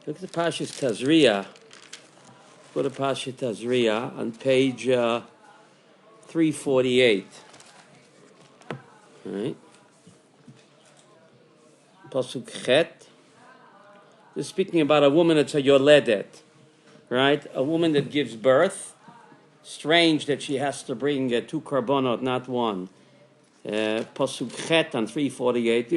Look at the Parashat Tazria. Go to Parashat Tazria on page 348. All right. Pasuk Chet. They're speaking about a woman that's a yoledet, right? A woman that gives birth. Strange that she has to bring two karbonot, not one. Pasuk Chet on 348.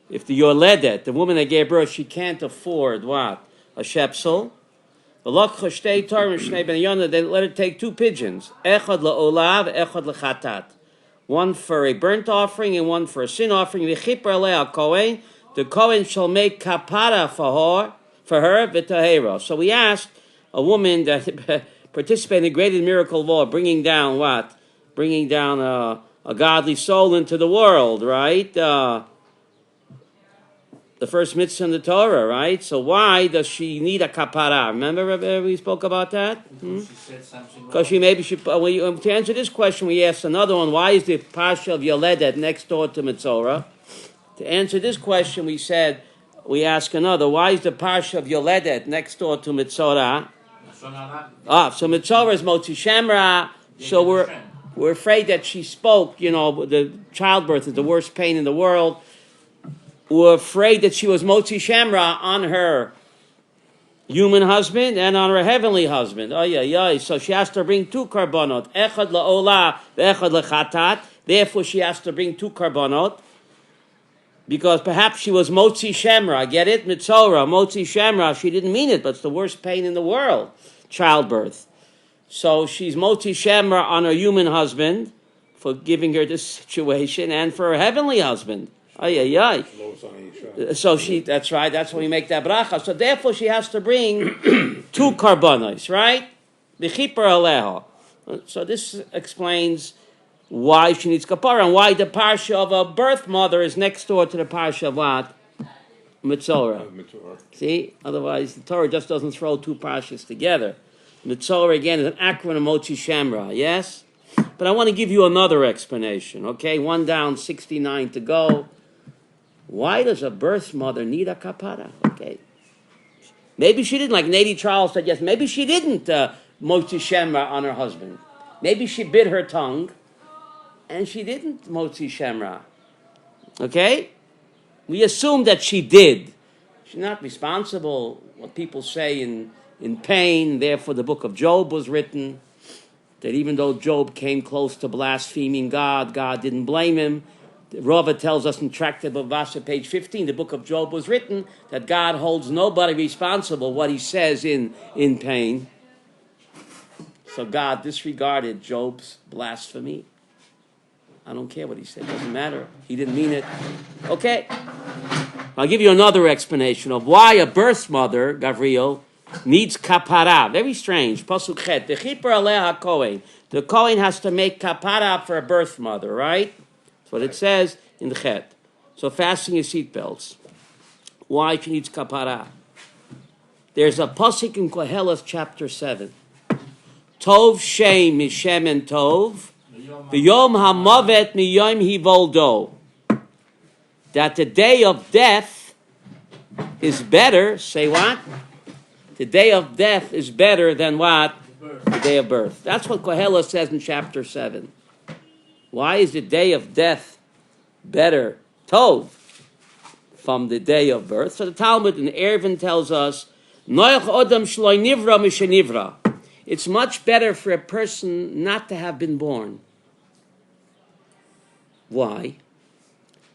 If the yoledet, the woman that gave birth, she can't afford what? A shepsel. Then let her take two pigeons. Echad la'olav, echad l'chatat. One for a burnt offering and one for a sin offering. The Kohen shall make kapara for her v'tahera. So we asked a woman that participated in the greatest miracle of all, bringing down what? Bringing down a godly soul into the world, right? The first mitzvah in the Torah, right? So why does she need a kapara? Remember we spoke about that? She said something. Because to answer this question, we asked another one. Why is the Parsha of Yoledet next door to Mitzorah? To answer this question, we ask another. Why is the Parsha of Yoledet next door to Mitzorah? So Mitzorah is Motzi Shemra. So we're afraid that she spoke. The childbirth is the worst pain in the world. We're afraid that she was Motzi Shemra on her human husband and on her heavenly husband. So she has to bring two karbonot. Echad la'olah ve'echad lechatat. Therefore, she has to bring two karbonot. Because perhaps she was Motzi Shemra. Get it? Mitzorah, Motzi Shemra. She didn't mean it, but it's the worst pain in the world. Childbirth. So she's Motzi Shemra on her human husband for giving her this situation and for her heavenly husband. So that's right, that's when we make that bracha. So therefore she has to bring two karbanos, right? B'chipar aleha. So this explains why she needs kapara and why the parsha of a birth mother is next door to the parsha of what? Mitzorah. See? Otherwise the Torah just doesn't throw two parshas together. Mitzorah again is an acronym of Motzi Shemra, yes? But I want to give you another explanation, okay? 1 down, 69 to go. Why does a birth mother need a kapara? Okay. Maybe she didn't, like Nady Charles said, yes, maybe she didn't Motzi Shemra on her husband. Maybe she bit her tongue, and she didn't Motzi Shemra. Okay? We assume that she did. She's not responsible, what people say in pain. Therefore, the book of Job was written, that even though Job came close to blaspheming God, God didn't blame him. Rava tells us in Tractate Bavasha, page 15, the book of Job was written, that God holds nobody responsible what he says in pain. So God disregarded Job's blasphemy. I don't care what he said, it doesn't matter. He didn't mean it. Okay. I'll give you another explanation of why a birth mother, Gavriel, needs kapara. Very strange. Pasuk Chet. The Kohen has to make kapara for a birth mother, right? That's what it says in the Chet. So fasten your seatbelts. Why she needs kapara? There's a pasuk in Koheles chapter 7. Tov Shem Mishem and Tov. V'yom hamavet miyom hivoldo. That the day of death is better. Say what? The day of death is better than what? The day of birth. That's what Koheles says in chapter 7. Why is the day of death better? Tov. From the day of birth. So the Talmud in Eruvin tells us, Noach odam shloi nivra mishenivra. It's much better for a person not to have been born. Why?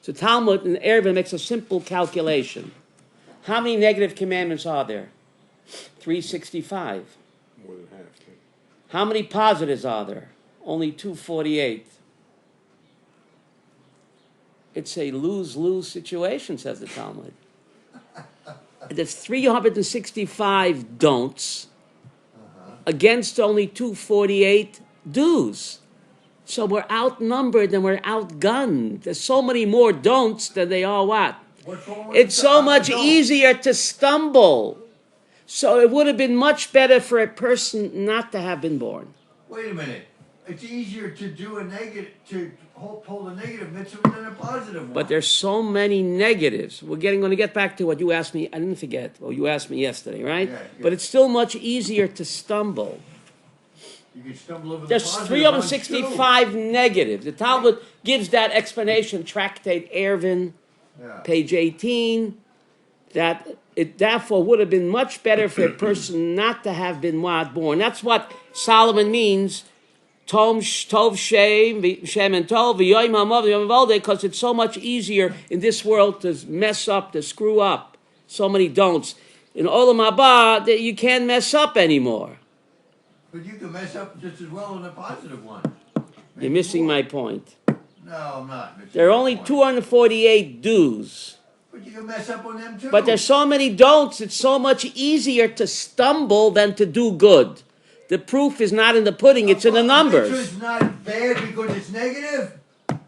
So Talmud in Eruvin makes a simple calculation. How many negative commandments are there? 365. More than half. How many positives are there? Only 248. It's a lose-lose situation, says the Talmud. There's 365 don'ts against only 248 do's. So we're outnumbered and we're outgunned. There's so many more don'ts than they are what? It's so much easier to stumble. So it would have been much better for a person not to have been born. Wait a minute. it's easier to do a negative, to hold a negative mitzvah than a positive one. But there's so many negatives. We're going to get back to what you asked me. I didn't forget. Well, you asked me yesterday, right? Yeah. But it's still much easier to stumble. You can stumble over There's the positive 365 negatives. The Talmud gives that explanation, Tractate Eruvin, page 18, that it therefore would have been much better for a person not to have been born. That's what Solomon means, Tov Shem and Tov, V'yoyim Hamav V'yoyim Volde, because it's so much easier in this world to mess up, to screw up. So many don'ts. In Olam Haba, that you can't mess up anymore. But you can mess up just as well in a positive one. You're missing my point. No, I'm not. There are only 248 do's. But you can mess up on them too. But there's so many don'ts, it's so much easier to stumble than to do good. The proof is not in the pudding, it's in the numbers. It's not bad because it's negative.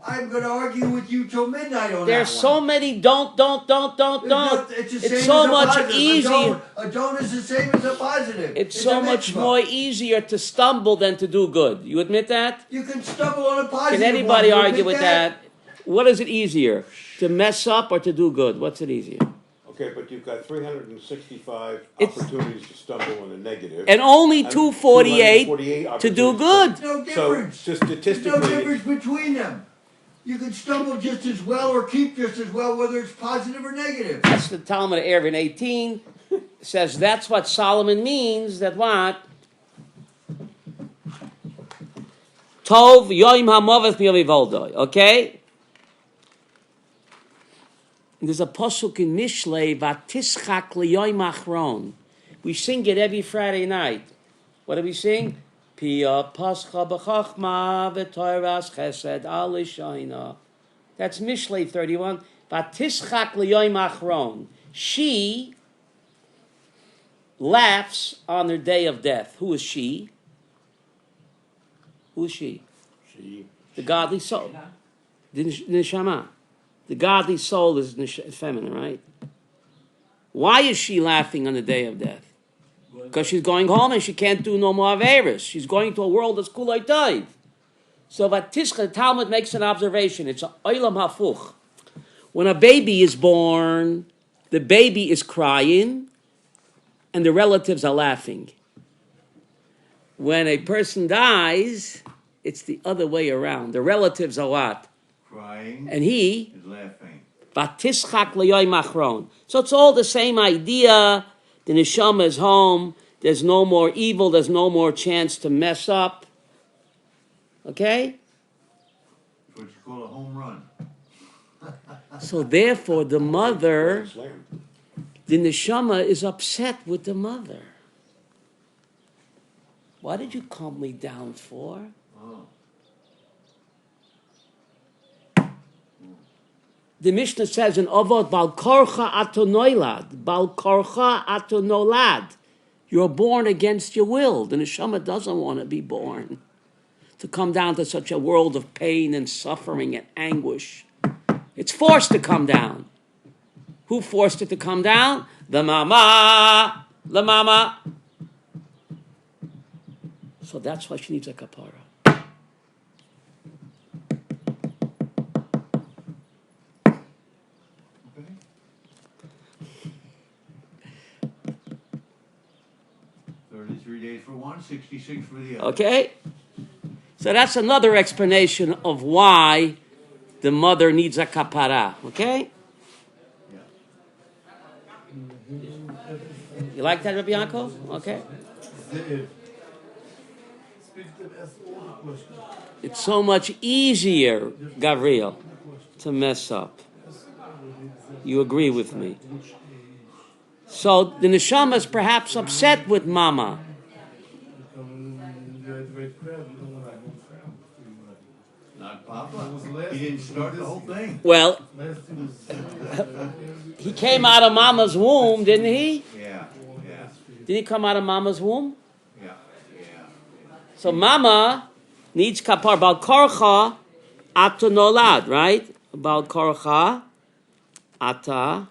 I'm going to argue with you till midnight on There's that one. so many don't. It's so much easier. A don't is the same as a positive. It's so much more easier to stumble than to do good. You admit that? You can stumble on a positive. Can anybody argue with that? What is it easier? To mess up or to do good? What's it easier? Okay, but you've got 365 opportunities to stumble on a negative. And only 248 to do good. No difference. So statistically, there's no difference between them. You can stumble just as well or keep just as well, whether it's positive or negative. That's the Talmud of Eruvin 18. Says that's what Solomon means, that what? Tov yoim hamoveth miyomi voldoi. Okay? There's a pasuk in Mishlei, vatischak liyoim achron. We sing it every Friday night. What do we sing? Pia pascha b'chachma v'toras chesed al ishayna. That's Mishlei 31. Vatischak liyoim achron. She laughs on her day of death. Who is she? Who is she? she The godly soul. The neshama. The godly soul is feminine, right? Why is she laughing on the day of death? Because she's going home and she can't do no more Averis. She's going to a world that's kulay taiv. So Vatishcha, the Talmud makes an observation. It's a olam hafuch. When a baby is born, the baby is crying and the relatives are laughing. When a person dies, it's the other way around. The relatives are what? Crying. And he is laughing. Vatischak liyoim achron. So it's all the same idea. The neshama is home. There's no more evil. There's no more chance to mess up. Okay? What you call a home run. So therefore, the mother, the neshama is upset with the mother. What did you calm me down for? Oh. The Mishnah says in Avot, Bal korcha ato noilad. Bal korcha ato nolad. You're born against your will. The neshama doesn't want to be born. To come down to such a world of pain and suffering and anguish. It's forced to come down. Who forced it to come down? The mama. The mama. So that's why she needs a kapara. Okay. 33 days for one, 66 for the other. Okay? So that's another explanation of why the mother needs a kapara. Okay? Yeah. You like that, Rabbi Yaakov? Okay. It's so much easier, Gabriel, to mess up. You agree with me? So the neshama is perhaps upset with mama. Not Papa. He didn't start the whole thing. Well, he came out of mama's womb, didn't he? Yeah. Did he come out of mama's womb? Yeah. So mama needs kapar. Bal korcha ata nolad, right? Bal korcha ata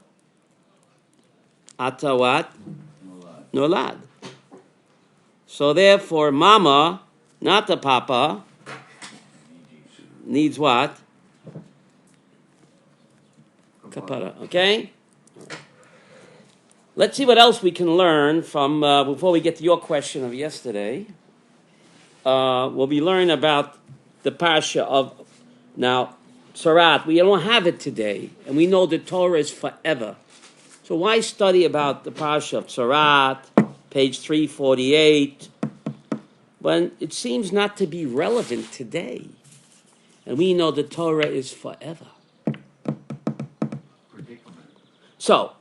what? Nolad. So therefore, mama, not the papa, needs what? Kapara. Okay? Let's see what else we can learn from, before we get to your question of yesterday. We'll be learning about the Parsha of, now, Sarat. We don't have it today, and we know the Torah is forever. So why study about the Parsha of Sarat, page 348, when it seems not to be relevant today? And we know the Torah is forever. Predicament. So,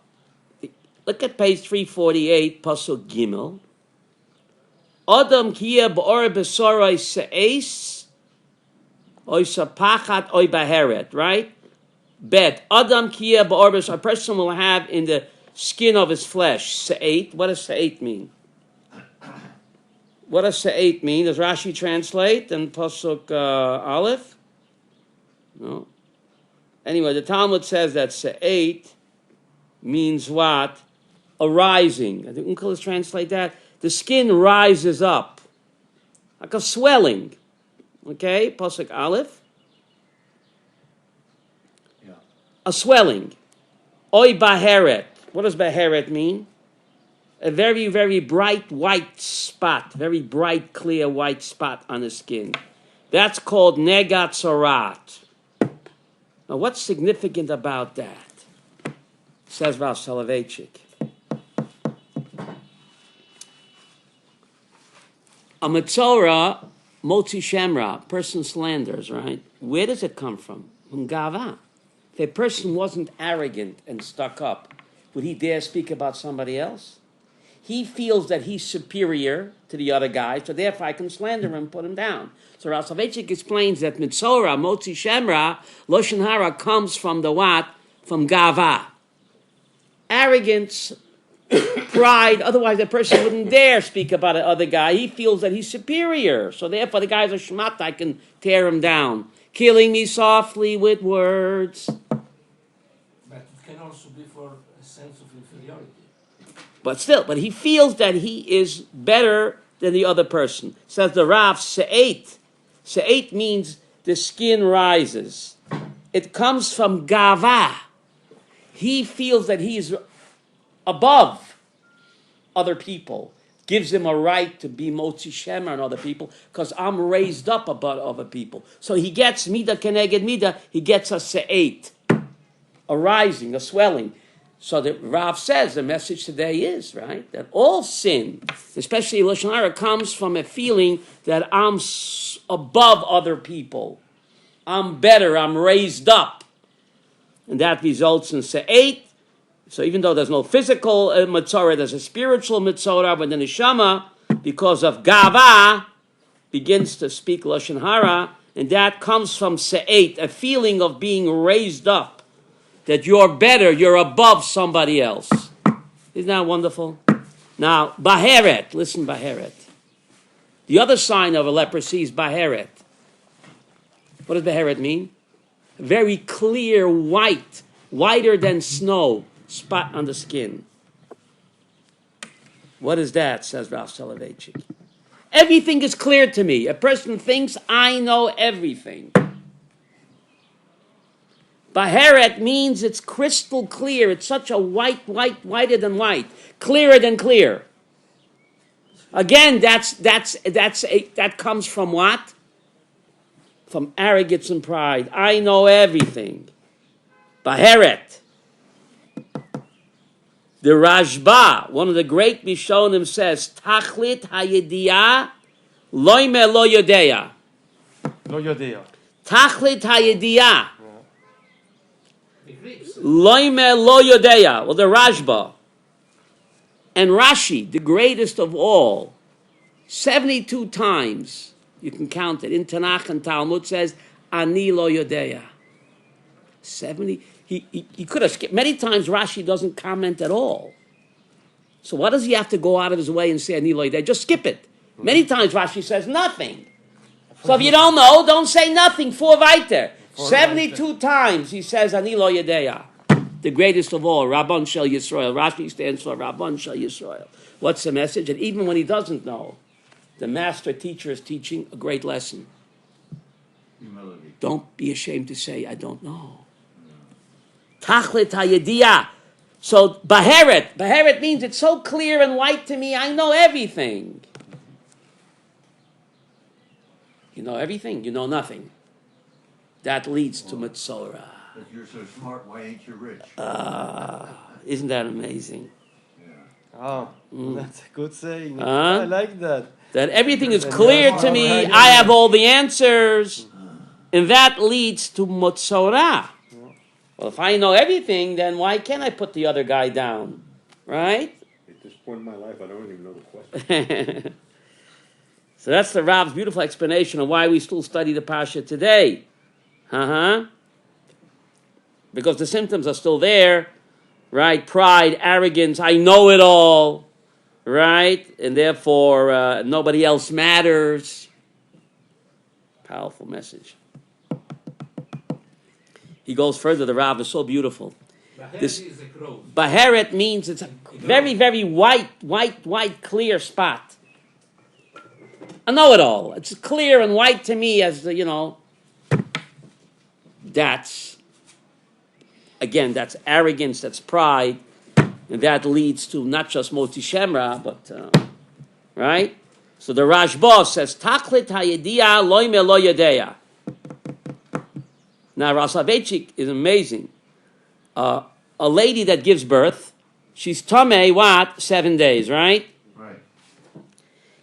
look at page 348, Pasuk Gimel. Adam kia ba'or besoroi se'es, oy sapachat oy baheret, right? Bet. Adam kia ba'or besoroi, a person will have in the skin of his flesh, se'et. What does se'et mean? What does se'et mean? Does Rashi translate in Pasuk Aleph? No. Anyway, the Talmud says that se'et means what? Arising. I think Unkelis translate that. The skin rises up. Like a swelling. Okay? Pasuk Aleph. Yeah. A swelling. Oy baheret. What does baheret mean? A very, very bright white spot. Very bright, clear white spot on the skin. That's called negat sorat. Now, what's significant about that? Says Rav Soloveitchik. A Metzora, Motzi Shemra, person slanders, right? Where does it come from? From Gava. If a person wasn't arrogant and stuck up, would he dare speak about somebody else? He feels that he's superior to the other guy, so therefore I can slander him and put him down. So Rav Soloveitchik explains that Metzora, Motzi Shemra, Loshen Hara comes from the what? From Gava. Arrogance, pride, otherwise that person wouldn't dare speak about the other guy. He feels that he's superior. So therefore the guy's a shmat, I can tear him down. Killing me softly with words. But it can also be for a sense of inferiority. But still, but he feels that he is better than the other person. Says the Rav, se'et. Se'et means the skin rises. It comes from gava. He feels that he's above other people. Gives him a right to be Motzi Shemer and other people, because I'm raised up above other people. So he gets Mida Keneged Mida, he gets a se'et. A rising, a swelling. So the Rav says the message today is, right, that all sin, especially Lashon Hara, comes from a feeling that I'm above other people. I'm better, I'm raised up. And that results in se'et. So even though there's no physical Metzora, there's a spiritual Metzora, when the Neshama, because of Gava, begins to speak Lashon Hara, and that comes from se'et, a feeling of being raised up. That you're better, you're above somebody else. Isn't that wonderful? Now, baheret, listen, baheret. The other sign of a leprosy is baheret. What does baheret mean? Very clear white, whiter than snow, spot on the skin. What is that, says Rav Soloveitchik. Everything is clear to me. A person thinks, I know everything. Baheret means it's crystal clear. It's such a whiter than white, clearer than clear. Again, that comes from what? From arrogance and pride. I know everything. Baheret. The Rashba, one of the great Rishonim, says, Tachlit hayediyah loime lo yodeya. Lo יודע. Tachlit hayediyah. Loime lo yodeya. Well, the Rashba. And Rashi, the greatest of all, 72 times, you can count it, in Tanakh and Talmud, says, Ani lo yodeya. 70. He could have skipped. Many times Rashi doesn't comment at all. So why does he have to go out of his way and say Ani lo yodeya? Just skip it. Many times Rashi says nothing. So if you don't know, don't say nothing. For weiter. 72 times he says Ani lo yodeya. The greatest of all, Rabban Shel Yisrael. Rashi stands for Rabban Shel Yisrael. What's the message? And even when he doesn't know, the master teacher is teaching a great lesson. Humility. don't be ashamed to say, I don't know. Tachlit hayediyah. So, Baheret means it's so clear and white to me, I know everything. You know everything, you know nothing. That leads to Metzora. If you're so smart, why ain't you rich? Isn't that amazing? Oh, that's a good saying. Huh? I like that. That everything is clear to me, I have all the answers, and that leads to Metzora. Well, if I know everything, then why can't I put the other guy down? Right? At this point in my life, I don't even know the question. So that's the Rav's beautiful explanation of why we still study the Pasha today. Because the symptoms are still there, right? Pride, arrogance, I know it all, right? And therefore, nobody else matters. Powerful message. He goes further, the Rav is so beautiful. This is a growth. Baheret means it's a very, very white, clear spot. I know it all. It's clear and white to me as the, that's arrogance, that's pride, and that leads to not just Moti Shemra, but, right? So the Rashba says, Tachlit hayediyah loy me lo yadeya. Now, Rav Soloveitchik is amazing. A lady that gives birth, she's tamei, what? 7 days, right? Right.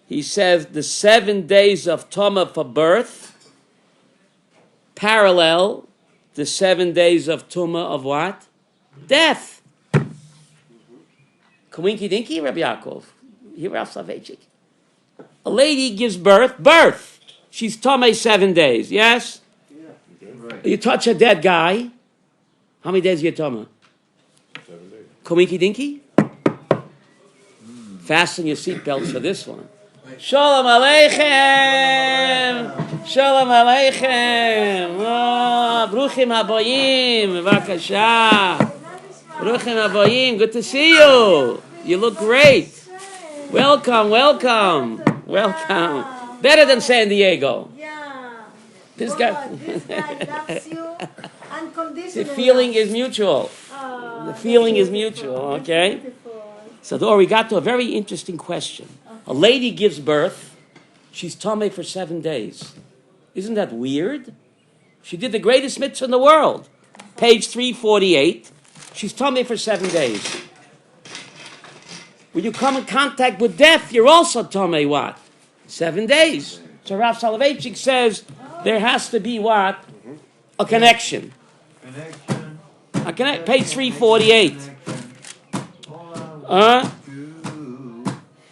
He says the 7 days of Tama for birth parallel the 7 days of Tuma of what? Death. Kawinky dinky, Rabbi Yaakov. Here, Rav Soloveitchik. A lady gives birth. She's Tamei 7 days, yes? Right. You touch a dead guy, how many days you Tama? 7 days. Kawinky dinky? Fasten your seatbelts for this one. Shalom Aleichem! Shalom Aleichem! Oh, Bruchim Haboyim! Bevakasha! Bruchim Haboyim! Good to see you! You look great! Welcome! Better than San Diego. Yeah. This guy... This guy loves you unconditionally. The feeling is mutual. The feeling is mutual, okay? So, we got to a very interesting question. A lady gives birth. She's tamei for 7 days. Isn't that weird? She did the greatest mitzvah in the world. Page 348. She's tamei for 7 days. When you come in contact with death, you're also tamei what? 7 days. So Rav Soloveitchik says there has to be what? A connection. Page 348.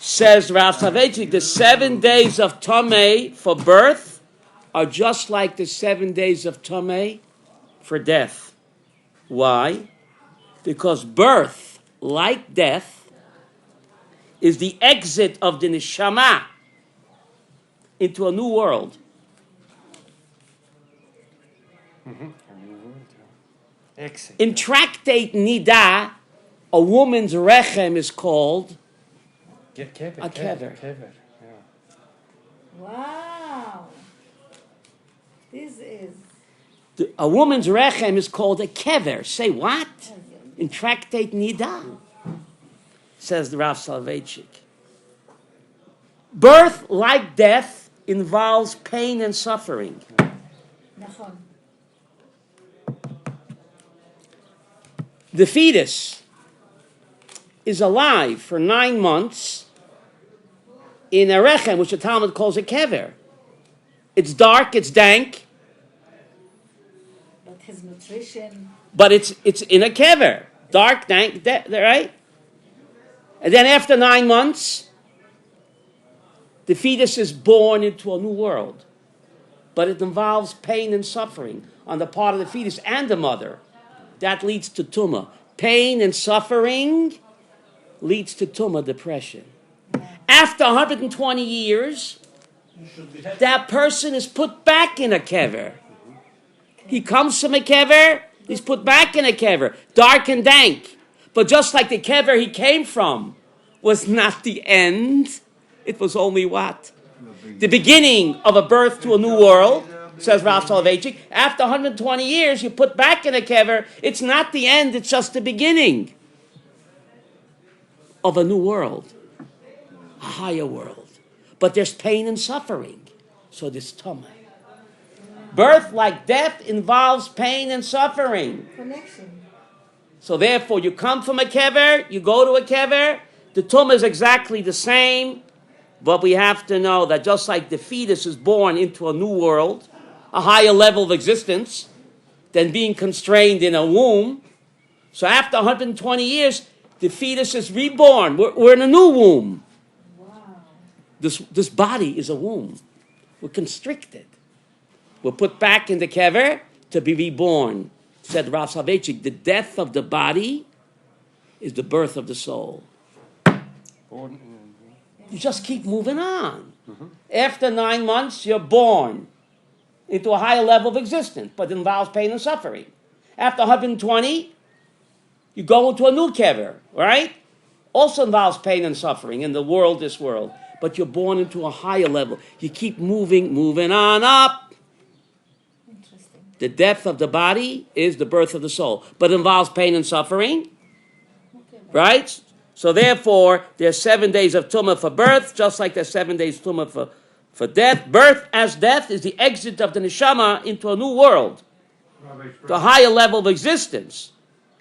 Says Rav Soloveitchik, the 7 days of Tamei for birth are just like the 7 days of Tamei for death. Why? Because birth, like death, is the exit of the neshama into a new world. In Tractate Nida, a woman's rechem is called a kever. Wow. This is... A woman's rechem is called a kever. Say what? In Tractate Nida, says the Rav Soloveitchik. Birth, like death, involves pain and suffering. נכון. The fetus is alive for 9 months in a rechem, which the Talmud calls a kever. It's dark, it's dank, But his nutrition... but it's in a kever. Dark, dank, right? And then after 9 months, the fetus is born into a new world. But it involves pain and suffering on the part of the fetus and the mother. That leads to tumah. Pain and suffering leads to tumah, depression. After 120 years, that person is put back in a kever. He comes from a kever, he's put back in a kever, dark and dank. But just like the kever he came from was not the end, it was only what? The beginning of a birth to a new world. says Rav Soloveitchik. After 120 years, you put back in a kever. It's not the end, it's just the beginning of a new world, a higher world. But there's pain and suffering. So this tumah. Birth, like death, involves pain and suffering. Connection. So therefore, you come from a kever, you go to a kever. The tumah is exactly the same, but we have to know that just like the fetus is born into a new world, a higher level of existence than being constrained in a womb, so after 120 years, the fetus is reborn. We're in a new womb. Wow. This body is a womb. We're constricted. We're put back in the kever to be reborn. Said Rav Soloveitchik, the death of the body is the birth of the soul. You just keep moving on. After 9 months, you're born into a higher level of existence, but it involves pain and suffering. After 120, you go into a new kever, right? Also involves pain and suffering in the world, this world. But you're born into a higher level. You keep moving on up. Interesting. The death of the body is the birth of the soul, but involves pain and suffering, right? So therefore, there's 7 days of tumah for birth, just like there's 7 days tumah for death. Birth as death is the exit of the neshama into a new world, to a higher level of existence,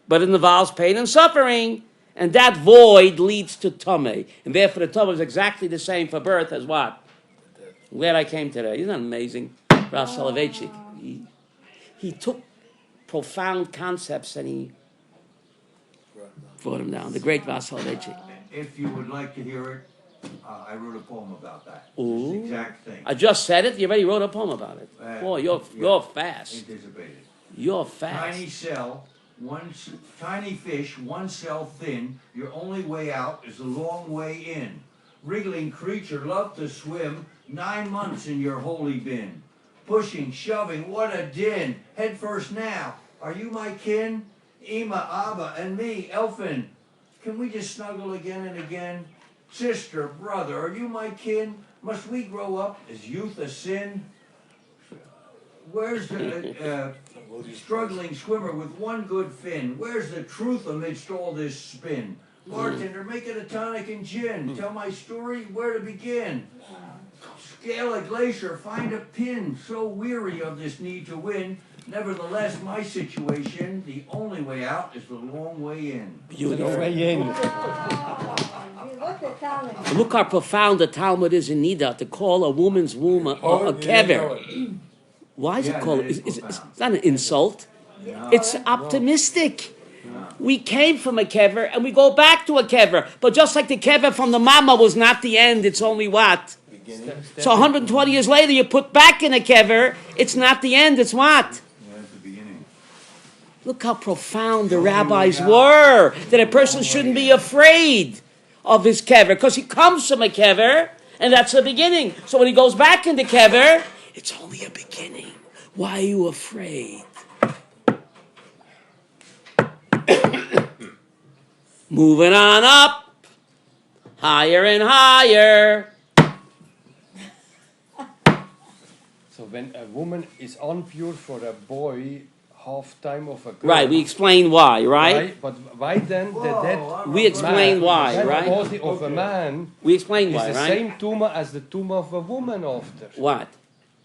but it involves pain and suffering, and that void leads to tumah. And therefore, the tumah is exactly the same for birth as what? I'm glad I came today. Isn't that amazing? Rav Soloveitchik. He took profound concepts and he brought them down. The great Rav Soloveitchik. If you would like to hear it, I wrote a poem about that. Ooh. This exact thing. I just said it. You already wrote a poem about it. Boy, you're fast. Anticipated. You're fast. Tiny cell, tiny fish, one cell thin. Your only way out is a long way in. Wriggling creature, love to swim. 9 months in your holy bin. Pushing, shoving, what a din. Head first now. Are you my kin? Ima, Abba, and me, Elfin. Can we just snuggle again and again? Sister, brother, are you my kin? Must we grow up? Is youth a sin? Where's the struggling swimmer with one good fin? Where's the truth amidst all this spin? Bartender, make it a tonic and gin. Tell my story, where to begin? Scale a glacier, find a pin. So weary of this need to win. Nevertheless, my situation, the only way out is the long way in. Beautiful. What a talent. Look how profound the Talmud is in Nida to call a woman's womb a kever. Why is it called? It's not an insult. It's optimistic. We came from a kever and we go back to a kever. But just like the kever from the mama was not the end, it's only what? So 120 years later, you put back in a kever, it's not the end, it's what? Yeah, it's the beginning. Look how profound the rabbis were, that a person shouldn't be afraid of his kever, because he comes from a kever, and that's the beginning. So when he goes back into kever, it's only a beginning. Why are you afraid? Moving on up, higher and higher. So when a woman is unpure for a boy, half time of a girl. Right, we explain why, right? But why then the dead We explain why, dead right? body of a man We explain is why, the right? same tumor as the tumor of a woman after? What?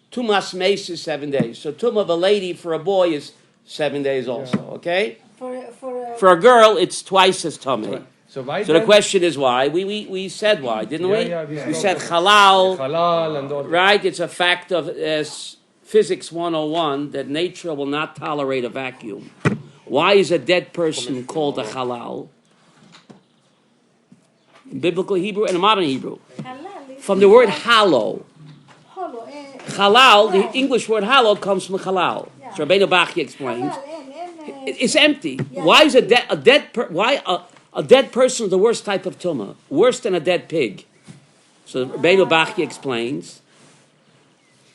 Tumas Mace is 7 days. So tumah of a lady for a boy is 7 days also, okay? For a girl, it's twice as tummy. So why So the then? question is why. We said why, didn't we? Yeah, We said halal, Halal and all that. right? It's a fact of Physics 101 that nature will not tolerate a vacuum. Why is a dead person called a halal? In biblical Hebrew and modern Hebrew. Halal is From the word hallow. hollow. Halal, the English word hallow comes from halal. So Rabbeinu Bachya explains. It's empty. Why is a dead person is the worst type of tumah? Worse than a dead pig. So Rabbeinu Bachya explains.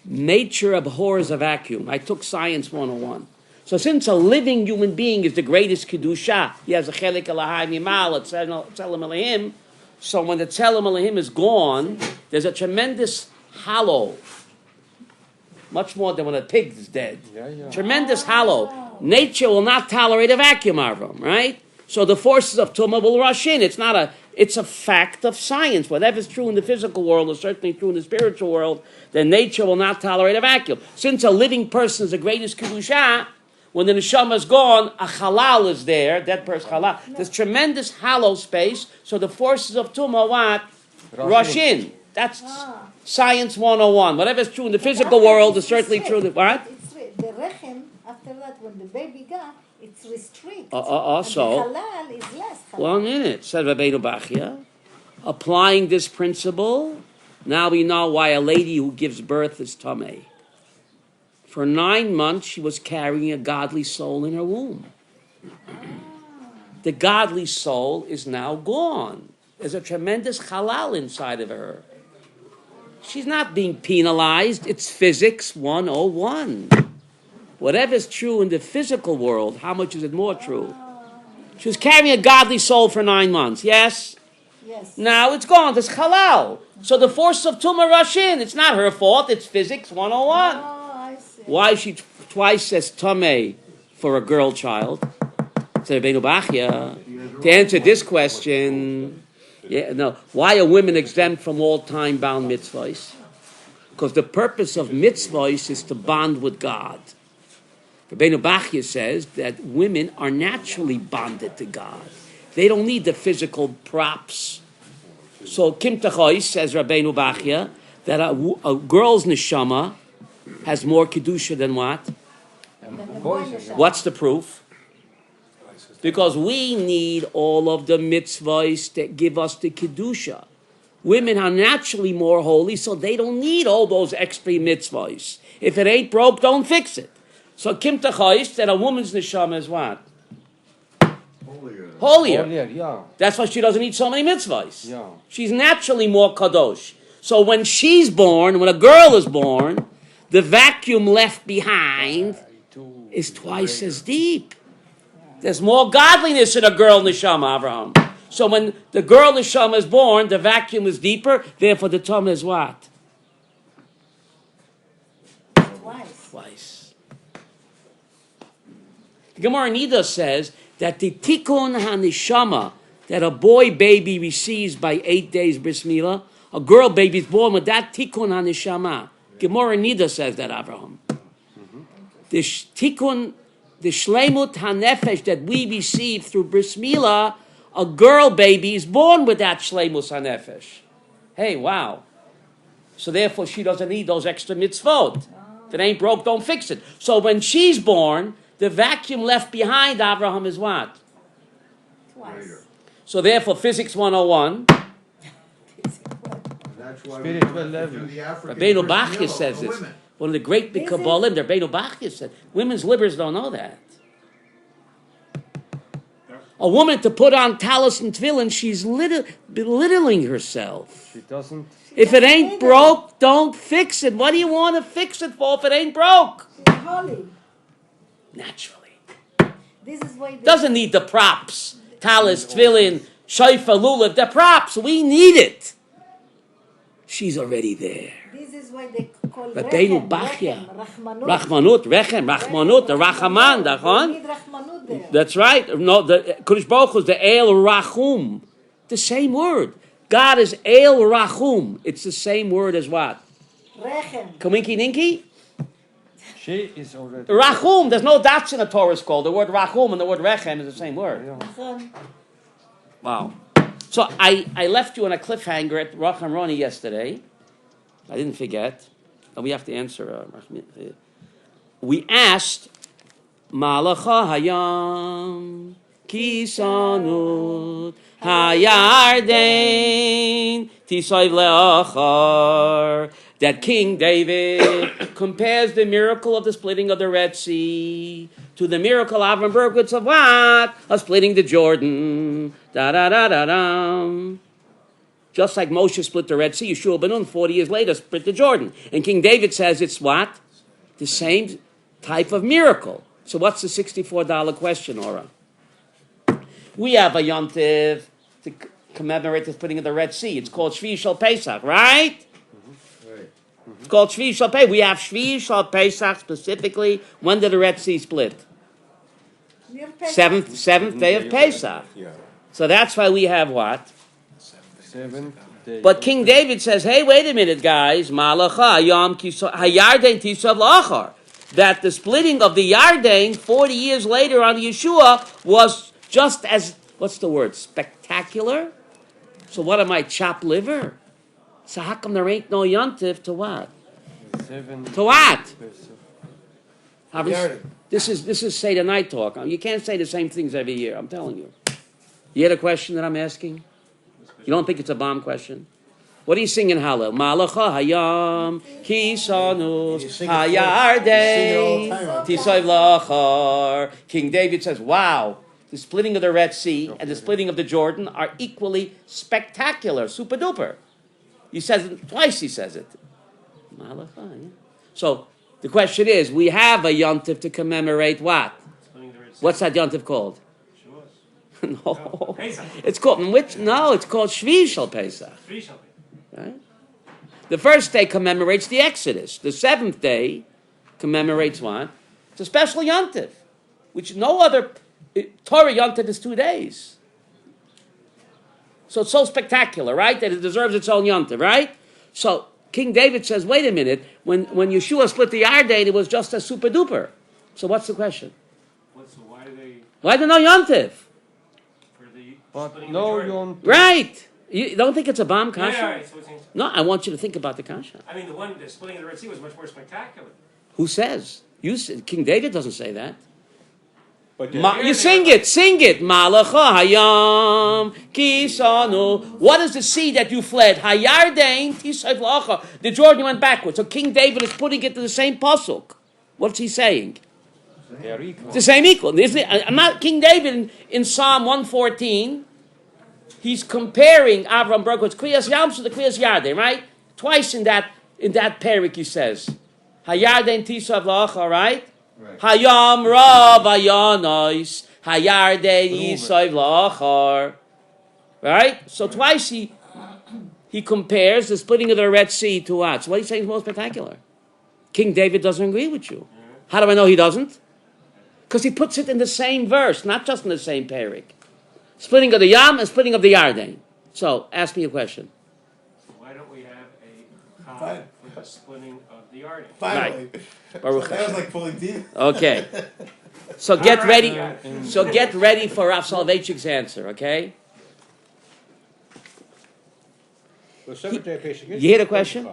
Nature abhors a vacuum. I took Science 101. So since a living human being is the greatest kedusha, he has a chelik alahai mimal, a tzelem elahim. So when the tzelem elahim is gone, there's a tremendous hollow much more than when a pig is dead. Yeah. Tremendous hollow. Nature will not tolerate a vacuum, Avram, right? So the forces of Tumah will rush in. It's a fact of science. Whatever's true in the physical world is certainly true in the spiritual world. Then nature will not tolerate a vacuum. Since a living person is the greatest kedusha, when the neshama is gone, a halal is there. That person halal. There's tremendous hollow space. So the forces of Tumah what? Rush in. That's science 101. Whatever's true in the physical world is certainly true in the what? The rechem, after that, when the baby got, it's restricted. So, And the halal is less halal. 1 minute, said Rabbeinu Bachya. Applying this principle, now we know why a lady who gives birth is tamei. For 9 months, she was carrying a godly soul in her womb. The godly soul is now gone. There's a tremendous halal inside of her. She's not being penalized. It's physics 101. Whatever's true in the physical world, how much is it more true? She was carrying a godly soul for 9 months, yes? Yes. Now it's gone. There's halal. So the force of Tumah rush in. It's not her fault. It's physics 101. I see. Why she twice says Tameh for a girl child? Said Rabbeinu Bachya. To answer this question, why are women exempt from all time-bound mitzvahs? Because the purpose of mitzvahs is to bond with God. Rabbeinu Bachya says that women are naturally bonded to God. They don't need the physical props. So Kim Tachois, says Rabbeinu Bachya, that a girl's neshama has more kedusha than what? What's the proof? Because we need all of the mitzvahs that give us the kedusha. Women are naturally more holy, so they don't need all those extra mitzvahs. If it ain't broke, don't fix it. So Kim Tachois, that a woman's neshama is what? Holier. Yeah. That's why she doesn't need so many mitzvahs. Yeah. She's naturally more kadosh. So when she's born, when a girl is born, the vacuum left behind is twice as deep. There's more godliness in a girl neshama, Abraham. So when the girl neshama is born, the vacuum is deeper. Therefore, the tumah is what? Twice. The Gemara Nida says that the tikkun haneshama that a boy baby receives by 8 days bris milah, a girl baby is born with that tikkun haneshama. Gemara Nida says that, Abraham. The tikkun, the shleimut hanefesh that we receive through bris milah, a girl baby is born with that shleimus hanefesh. Hey, wow. So therefore she doesn't need those extra mitzvot. If it ain't broke, don't fix it. So when she's born, the vacuum left behind Abraham is what? Twice. So therefore, physics 101. That's why Spiritual level. Rabbeinu Bachya says this. One of the great big Kabbalim, Rabbeinu Bachya said, women's livers don't know that. A woman to put on talis and tefillin, she's belittling herself. She doesn't. If it ain't broke, don't fix it. What do you want to fix it for if it ain't broke? She's holy. Naturally. This is why Doesn't need the props. Talis, tefillin, shayfa, lulav, the props. We need it. She's already there. This is why they call Rabbeinu rechem, Bachya. Rachmanut, Rachmanut, the Rachaman, We dachon? need Rachmanut there. That's right. No, the Kodesh Baruch Hu is the El Rachum. The same word. God is El Rachum. It's the same word as what? Rechem. Kawinky Ninky? She is already. Rachum. There's no dots in the Torah scroll. The word Rachum and the word Rechem is the same word. Nachon. Wow. So I left you on a cliffhanger at Roch Roni yesterday. I didn't forget. And we have to answer. We asked, Malacha Hayam Kisanut Hayarden Tisoy Leachar. That King David compares the miracle of the splitting of the Red Sea to the miracle of Avram Berkowitz of what? Of splitting the Jordan. Da-da-da-da-dum. Just like Moshe split the Red Sea, Yeshua ben Nun 40 years later split the Jordan. And King David says it's what? The same type of miracle. So what's the $64 question, Ora? We have a yontiv to commemorate the splitting of the Red Sea. It's called Shvi Shel Pesach, right? It's called Shvi Shal Pesach. We have Shvi Shal Pesach specifically. When did the Red Sea split? Near Pesach. Seventh day of Pesach. Yeah. So that's why we have what? Seventh day. But King David says, hey, wait a minute, guys. Malacha, Yom Hayarden Tisav Lachar. That the splitting of the Yarden 40 years later on Yeshua was just as, what's the word, spectacular? So what am I, chopped liver? So how come there ain't no yontif to what? To what? This is Seder night talk. You can't say the same things every year, I'm telling you. You hear the question that I'm asking? You don't think it's a bomb question? What are you singing Hallel? Malacha hayam kisanus hayardei tisayv lachar. King David says, wow, the splitting of the Red Sea and the splitting of the Jordan are equally spectacular, super duper. He says it twice, he says it. Malacha, yeah. So the question is, we have a yontif to commemorate what? What's that yontif called? No, it's called which? No, it's called Shvi Shal Pesach. Right? The first day commemorates the Exodus. The seventh day commemorates what? It's a special yontif, which no other Torah yontif is 2 days. So it's so spectacular, right? That it deserves its own yontif, right? So King David says, wait a minute, when Yeshua split the Yarden, it was just a super duper. So what's the question? Why do no yontif? But no, Yom. Right. You don't think it's a bomb kasha? Yeah, right, so it's in- No, I want you to think about the kasha. I mean, the splitting of the Red Sea was much more spectacular. Who says? You said, King David doesn't say that. But You sing it. Malacha hayam kisanu. What is the sea that you fled? Hayarden tisayv lacha. The Jordan went backwards. So King David is putting it to the same pasuk. What's he saying? They are equal. It's the same equal. Isn't it? I'm not King David in Psalm 114. He's comparing Avram Berkowitz Kriyas Yam to the Kriyas Yarden, right? Twice in that parak he says, Hayarden tisav lacha, right? Hayam rav ayanois Hayarden yisav lachar, right? So twice he compares the splitting of the Red Sea to what? So what he's saying is most spectacular. King David doesn't agree with you. How do I know he doesn't? Because he puts it in the same verse, not just in the same parak. Splitting of the Yam and splitting of the Yarden. So, ask me a question. Why don't we have a chag for the splitting of the Yarden? Finally. Baruch That was like pulling teeth. Okay. So get ready. So get ready for Rav Soloveitchik's answer, okay? The seventh day of Pesach. You hear the question?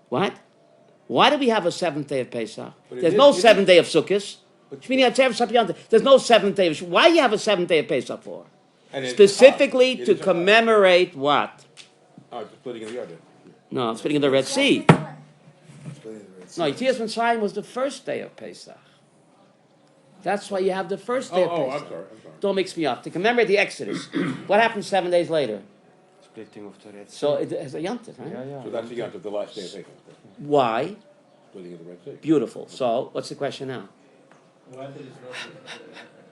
What? Why do we have a seventh day of Pesach? But it There's is- no it is- seventh day of Sukkot. There's no seventh day of why do you have a seventh day of Pesach for? And it's Specifically hot. It to is hot. commemorate what? Oh, the splitting of the Yarden. No, I'm speaking of the Red Sea. No, Yetzias Mitzrayim was the first day of Pesach. That's why you have the first day of I'm Pesach. sorry. Don't mix me up. To commemorate the Exodus. What happened 7 days later? Splitting of the Red Sea. So it has a yontif, right? Yeah. So that's the Yom Tov, the last day of Pesach. Why? Splitting of the Red Sea. Beautiful. So what's the question now? Why there is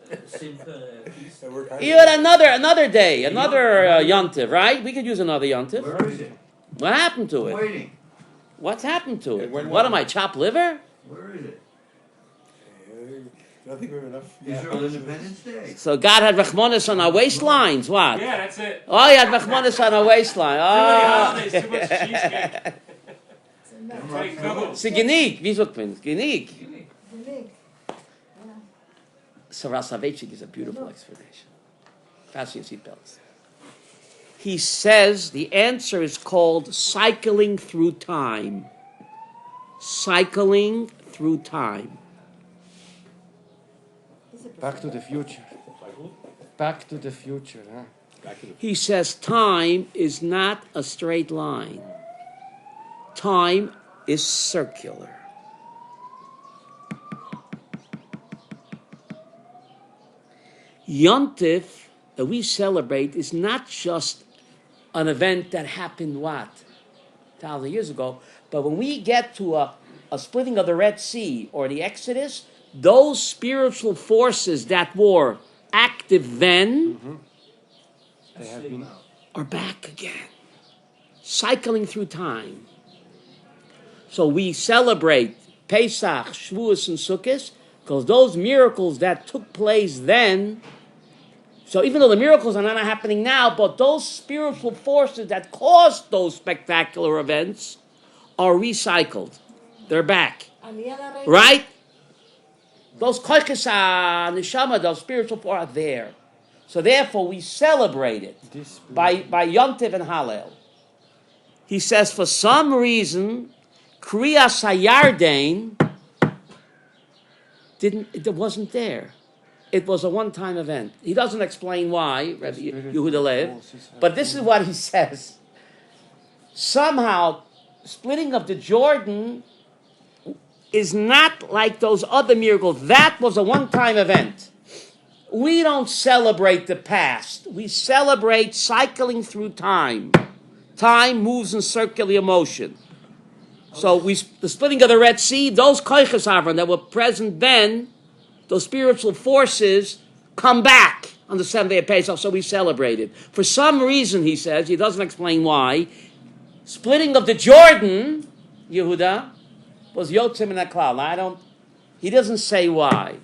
not the same piece? You had another day, another yontif, right? We could use another yontif. Where is it? What happened to it? Waiting. What's happened to it? And when- What am I, chopped liver? Where is it? I don't think we have enough. Israel Independence Day. So God had Rachmanis on our waistlines. What? Yeah, that's it. Oh, he had Rachmanis on our waistline. Too many Oh. holidays, too much cheesecake. Like, come on. Sie genieg. Wie sagt man? Genieg. Unique. So Rav Soloveitchik is a beautiful explanation. Fasten your seatbelts. He says the answer is called cycling through time. Cycling through time. Back to the future. Back to the future, huh? Back to the He says time is not a straight line. Time is circular. Yontif that we celebrate is not just an event that happened, 1,000 years ago, but when we get to a splitting of the Red Sea or the Exodus, those spiritual forces that were active then They have been are back again, cycling through time. So we celebrate Pesach, Shavuos, and Sukkot because those miracles that took place then. So even though the miracles are not happening now, but those spiritual forces that caused those spectacular events are recycled. They're back. Right? Those koiches neshama, those spiritual forces are there. So therefore we celebrate it by Yontiv and Hallel. He says for some reason, Kriyas HaYarden it wasn't there. It was a one-time event. He doesn't explain why, Rabbi Yehuda Lev, but this is what he says. Somehow, splitting of the Jordan is not like those other miracles. That was a one-time event. We don't celebrate the past. We celebrate cycling through time. Time moves in circular motion. So the splitting of the Red Sea, those koiches avron that were present then, those spiritual forces come back on the seventh day of Pesach, so we celebrate it. For some reason, he says, he doesn't explain why, splitting of the Jordan, Yehuda, was Yotzim in that cloud. He doesn't say why.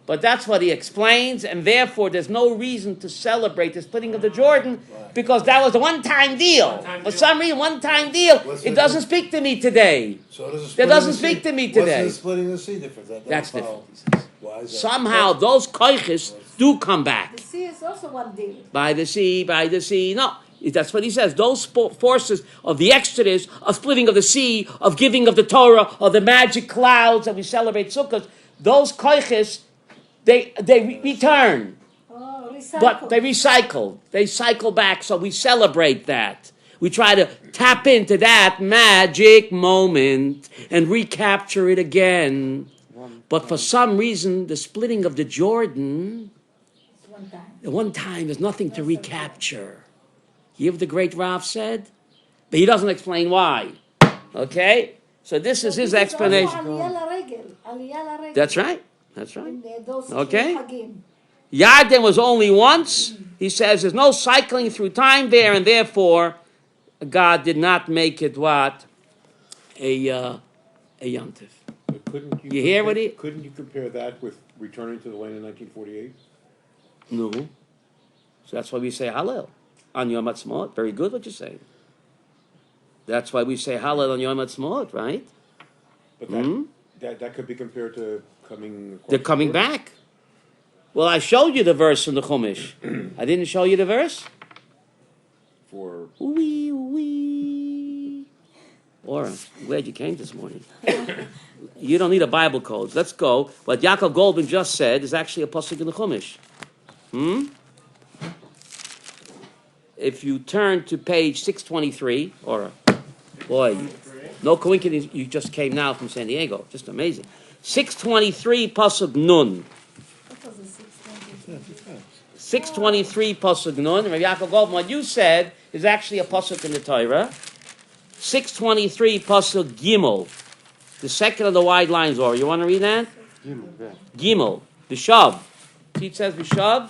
But that's what he explains, and therefore there's no reason to celebrate the splitting of the Jordan because that was a one-time deal. For some reason, one-time deal. It doesn't speak to me today. So does That doesn't speak to me today. What's the splitting the sea difference? That's different. Why is that? Somehow those koiches do come back. The sea is also one deal. By the sea. No, that's what he says. Those forces of the Exodus, of splitting of the sea, of giving of the Torah, of the magic clouds that we celebrate Sukkot, those koiches, they return. Oh, recycle. But they recycle. They cycle back, so we celebrate that. We try to tap into that magic moment and recapture it again. But for some reason, the splitting of the Jordan, One time. at one time, there's nothing to recapture. You hear what the great Rav said? But he doesn't explain why. Okay? So this is his explanation. Aliyah Regel. That's right. That's right. Those Okay. Hagim. Yarden was only once. He says there's no cycling through time there, and therefore God did not make it what? A yontif. But You hear what he- Couldn't you compare that with returning to the land in 1948? No. So that's why we say Hallel on Yom Ha'atzmaut. Very good what you're saying. That's why we say Hallel on Yom Ha'atzmaut, right? But Hmm? that could be compared to coming. across They're the coming border? back. Well, I showed you the verse from the Chumash. I didn't show you the verse? For Wee. Or, I'm glad you came this morning. You don't need a Bible code. Let's go. What Yaakov Goldman just said is actually a pasuk in the Chumash. If you turn to page 623, or, boy, no coincidence, you just came now from San Diego. Just amazing. 623 pasuk Nun. What was the 623? 623 pasuk Nun. Rabbi Yaakov Goldman, what you said is actually a pasuk in the Torah. 623 pasuk Gimel. The second of the wide lines, or you want to read that? Gimel. Vishav. See, it says Vishav.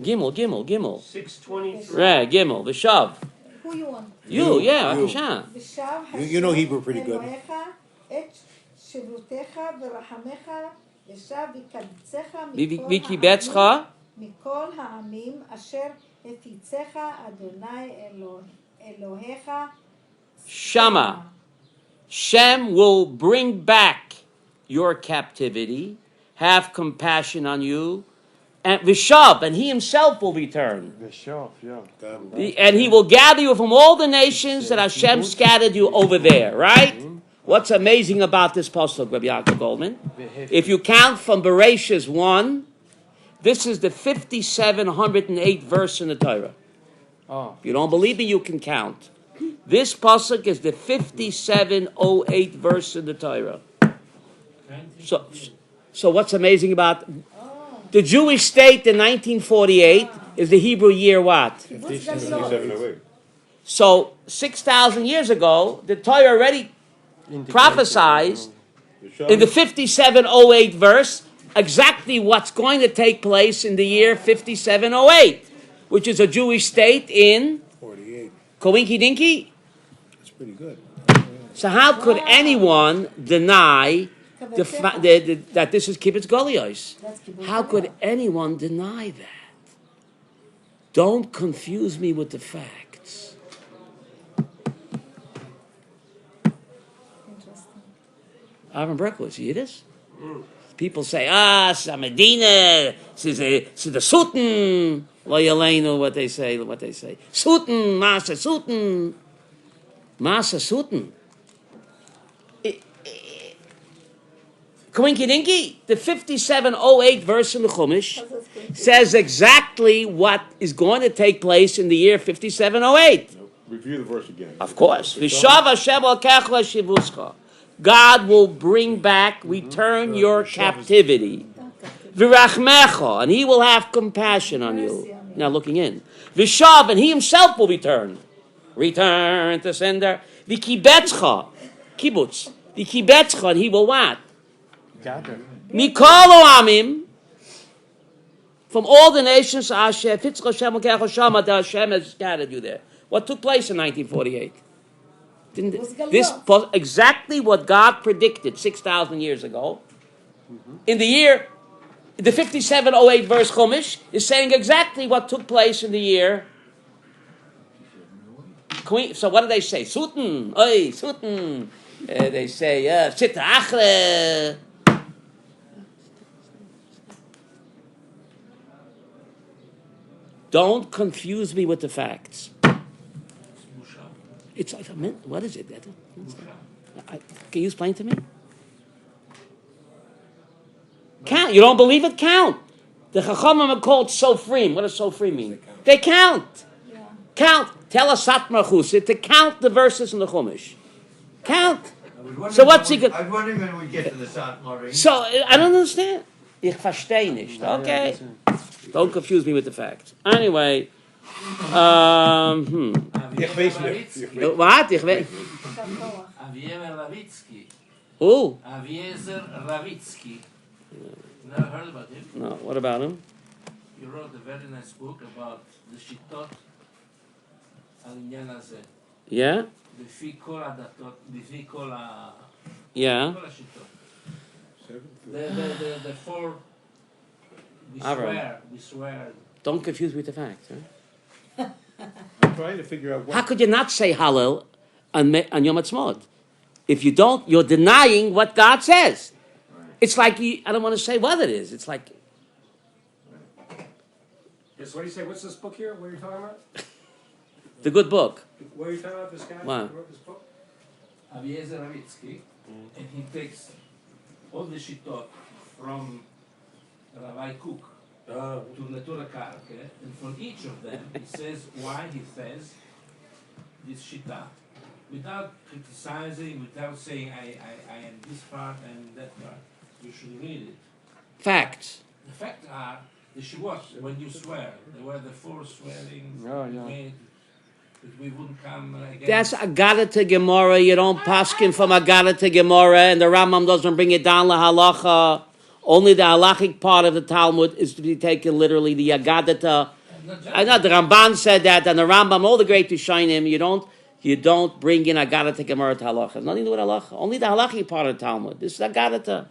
Gimel. 623. Right, Gimel. Vishav. Who you want? You, yeah, You. Vishav. ושב You know Hebrew pretty good. אלוהיך את שבותיך ורחמך ושב ויקבצך וקיבצך מכל העמים אשר הפיצך אדוני אלוהיך Shama. Shem will bring back your captivity, have compassion on you, and Vishav, and he himself will return. And he will gather you from all the nations that Hashem scattered you over there, right? What's amazing about this pasuk, Rabbi Yaakov Goldman? If you count from Bereshis 1, this is the 5708th verse in the Torah. If you don't believe me, you can count. This pasuk is the 5708th verse in the Torah. So what's amazing about the Jewish state in 1948 is the Hebrew year what? 5708. So 6,000 years ago, the Torah already prophesied in the 5708 verse exactly what's going to take place in the year 5708, which is a Jewish state in 48. Kowinky Dinky, That's pretty good. So how could anyone deny that this is kibbutz golios? That's kibbutz How could golios. anyone deny that? Don't confuse me with the facts. Interesting. Aaron Berkowitz, Yiddish? People say, Medina, it's the Sultan. Lo Yaleinu, what they say. Sultan, Masa Sultan. Masa Sultan. Kawinky Dinky, the 5708 verse in the Chumash says exactly what is going to take place in the year 5708. Review the verse again. Of course. Vishav Hashem alkechla shivuscha. God will bring back, return your captivity. Virachmecha, and He will have compassion on you. Now looking in. Vishav, and He Himself will return. Return to sender. Vikibetzcha, kibbutz. Vikibetzcha, and He will what? Gather. Mikolo amim, from all the nations, Hashem, Fitzcha Hashem alkechla shama, that Hashem has scattered you there. What took place in 1948? This was exactly what God predicted 6,000 years ago. In the year, the 5708 verse Chumash is saying exactly what took place in the year. So what do they say? Sultan, oi, Sultan. They say, Sitra Achre. Don't confuse me with the facts. It's like what is it? Can you explain to me? Count. You don't believe it? Count. The Chachamim are called Sofrim. What does Sofrim mean? They count. Yeah. Count. Tell us Satmar Chusit to count the verses in the Chumash. Count. So what's he going? I was wondering when we get to the Satmar. So I don't understand. Ich verstehe nicht. Okay. Don't confuse me with the facts. Anyway. Ich weiß nicht. What? Ich weiß. Aviezer Ravitsky. Who? Aviezer Ravitsky. Never heard about him? No. What about him? He wrote a very nice book about the Shittot על העניין הזה. Yeah? לפי כל הדתות, לפי כל Yeah. כל השיטות. The four, Avram. we swear. Don't confuse me with the facts. Huh? I'm trying to figure out what. How could you not say Hallel on Yom Ha'atzmaut? If you don't, you're denying what God says. It's like, I don't want to say what it is. It's like... Yes, what do you say? What's this book here? What are you talking about? The good book. What are you talking about, this guy What? who wrote this book? Aviezer Ravitsky, and he takes all the shittot from Rabbi Cook to Natura Karke, and for each of them he says why he says this shita, without criticizing, without saying I am this part and that part. You should read it. Facts. The facts are the shivot when you swear. There were the four swearing made that we wouldn't come again. That's Agada to Gemara. You don't paskin from Agada to Gemara, and the Rambam doesn't bring it down la halacha. Only the halachic part of the Talmud is to be taken literally. The Agada. I know the Ramban said that, and the Rambam, all the great Rishonim, you don't bring in Agada to Gemara to halacha. Nothing to do with halacha. Only the halachic part of the Talmud. This is Agada.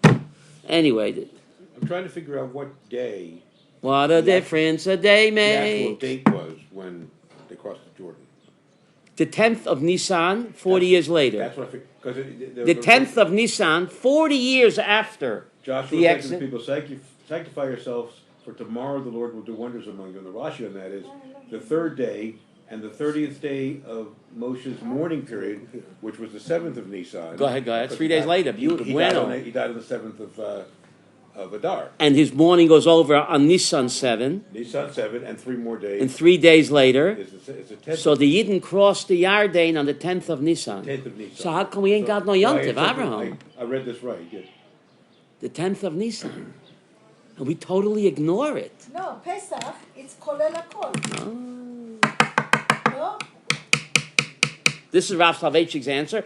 Anyway, I'm trying to figure out what day. What a difference a day The actual makes. date was when they crossed the Jordan. The 10th of Nisan, 40 years later. That's what I figured. Because The 10th of Nisan, 40 years after Joshua the said to exit. the people, sanctify yourselves, for tomorrow the Lord will do wonders among you. And the Rashi on that is the third day and the 30th day of Moshe's mourning period, which was the 7th of Nisan. Go ahead. 3 days later, beautiful. He died on the 7th of Adar. And his mourning goes over on Nisan 7. Nisan 7 and 3 more days. And 3 days later, It's the 10th. so the Yidden crossed the Yarden on the 10th of Nisan. 10th of Nisan. So how come we ain't got no Yontiv, Abraham? I read this right. Yeah. The 10th of Nisan. And we totally ignore it. No, Pesach, it's kolel hakol. No? This is Rav Soloveitchik's answer.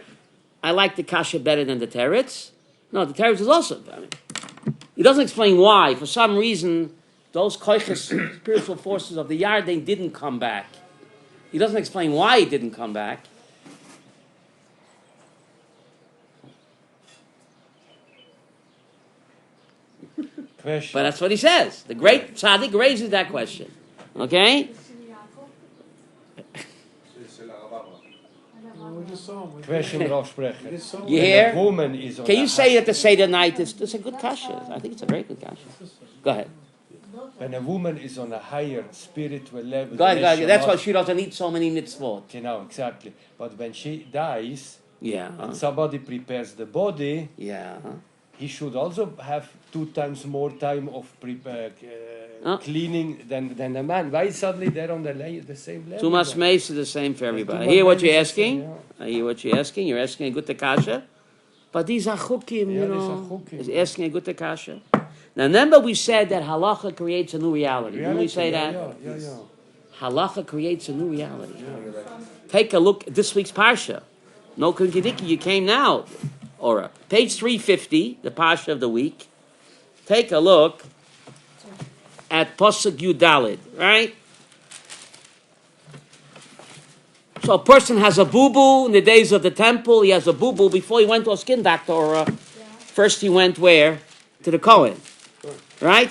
I like the Kasha better than the Teretz. No, the Teretz is also... he doesn't explain why. For some reason, those koiches, spiritual forces of the Yarden didn't come back. He doesn't explain why he didn't come back. Question. But that's what he says. The great tzaddik raises that question. Okay? We just saw him. Question, Rav Sprecher. We just saw him. You When hear? a woman is on Can a you say that the Seder night is a good kasha? I think it's a very good kasha. Go ahead. When a woman is on a higher spiritual level, Go ahead. then That's why must- she doesn't need so many mitzvot. You know, exactly. But when she dies Yeah. and somebody prepares the body, Yeah. he should also have 2 times more time of cleaning than the man. Why suddenly they're on the same level? Tumas then? Meis is the same for everybody. I Tumas hear what Meis you're is the same, asking. I hear what you're asking. You're asking a good kasha. But these are chukim, Yeah, you these are know. chukim. Is asking a good kasha. Now remember we said that halacha creates a new reality. Didn't we say that? Yeah. Halacha creates a new reality. Take a look at this week's Parsha. No Kunkidiki, you came now. Ora. Page 350, the Parsha of the week. Take a look at Pasuk Yudalid, right? So a person has a boo-boo in the days of the temple. He has a boo-boo before he went to a skin doctor. Or first he went where? To the Kohen, right?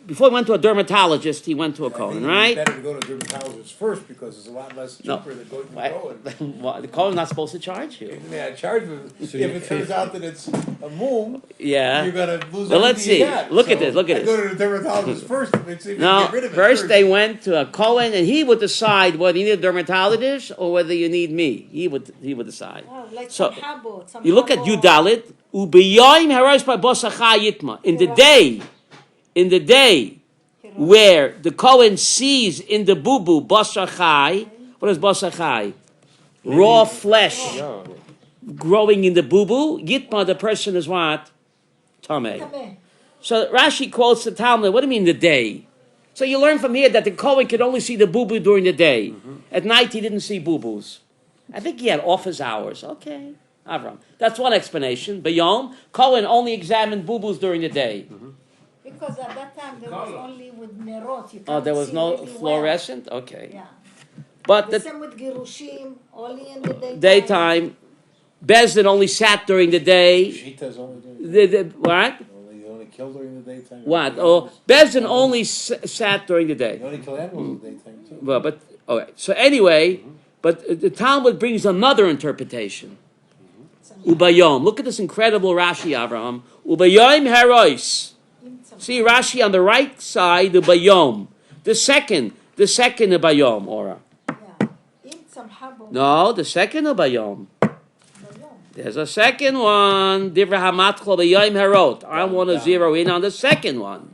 Before he went to a dermatologist, he went to a Kohen, right? It's better to go to a dermatologist first because it's a lot less No. cheaper than going to Why- the Cohen. Well, the Kohen's not supposed to charge you. Yeah, charge them. If it turns out that it's a moon, Yeah. you're gonna lose Well, let's everything you see. got. Look at this, look at I this. go to the dermatologist first and see if you No, can get rid of it first they went to a Kohen, and he would decide whether you need a dermatologist or whether you need me. He would decide. Oh, like So, some habot, some You look at habot. Yudalit, ubiyoim harosh by bosacha yitma. In the day where the Kohen sees in the boo-boo basachai, what is basachai? Raw flesh Yeah. growing in the boo-boo. Yitma, the person is what? Tameh. Tameh. So Rashi quotes the Talmud. What do you mean the day? So you learn from here that the Kohen could only see the boo-boo during the day. At night he didn't see boo-boos. I think he had office hours. Okay, Avram. That's one explanation. Bayom, Kohen only examined boo-boos during the day. Because at that time there was only with nerot. You Oh, can't there was see no really well. fluorescent? Okay. Yeah. But The the same with girushim, only in the daytime. daytime, Bezdin only sat during the day. Shita's only doing What? you only kill during the daytime. What? Oh, Bezdin only sat during the day. You only kill animals in the daytime too. Well, but all right. So anyway, but the Talmud brings another interpretation. Ubayom. Look at this incredible Rashi, Abraham. Ubayom harois. See Rashi on the right side, Ubayom. The second Ubayom, Ora. Yeah. In some habot. No, the second Ubayom. There's a second one. Divra hamatchol Ubayom harot. I want to zero in on the second one.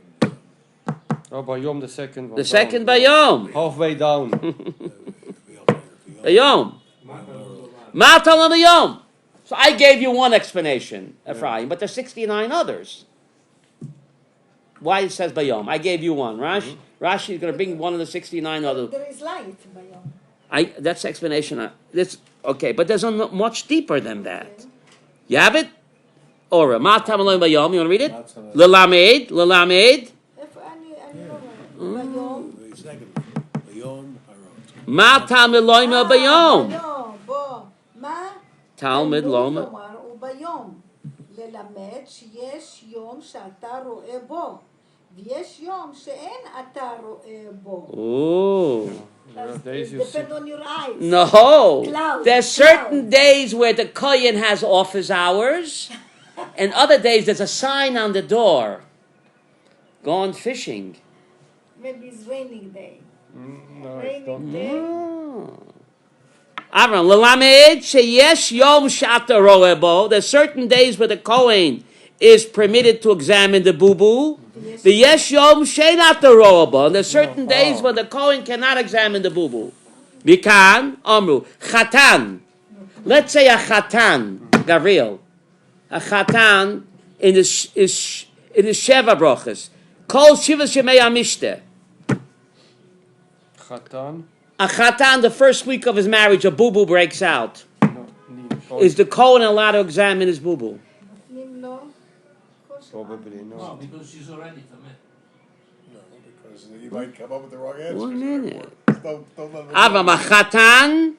Oh, Bayom, the second one. The second Bayom. Halfway down. Bayom. Matal Bayom. So I gave you one explanation, Ephraim, but there's 69 others. Why it says Bayom? I gave you one. Rashi is going to bring one of the 69 others. There is light by yom. That's the explanation. This okay, but there's much deeper than that. You have it? Ora. Matam Bayom. You want to read it? Lelamed. If any by yom. It's negative. Bayom harot. Matam Bayom. ביום, בוא. מה? Talmud Loma. כלומר, וביום. ללמד שיש יום שאתה רואה בו, ויש יום שאין אתה רואה בו. Oh. Days you Depend on your eyes. No. Clouds, There's certain clouds. days where the Kohen has office hours, and other days there's a sign on the door. Gone fishing. Maybe it's raining day. No, it's Raining not. day. Avram, lelamed sheyesh yom shata roebo. There's certain days where the Kohen is permitted to examine the boo-boo. The yesh yom sheinata roebo. And there's certain days when the Kohen cannot examine the boo-boo. Mikan, Amru, chatan. Let's say a chatan, Gabriel. A chatan in the Sheva Brochas. Kol Shiva Shemei Amishte. Chatan. A chatan, the first week of his marriage, a boo-boo breaks out. No, Is the Kohen allowed to examine his boo-boo? נותנים לו כל שעה. Probably No, no. because she's already tameh. No, because you might come up with the wrong answer. 1 minute. Don't let them Avam, a chatan,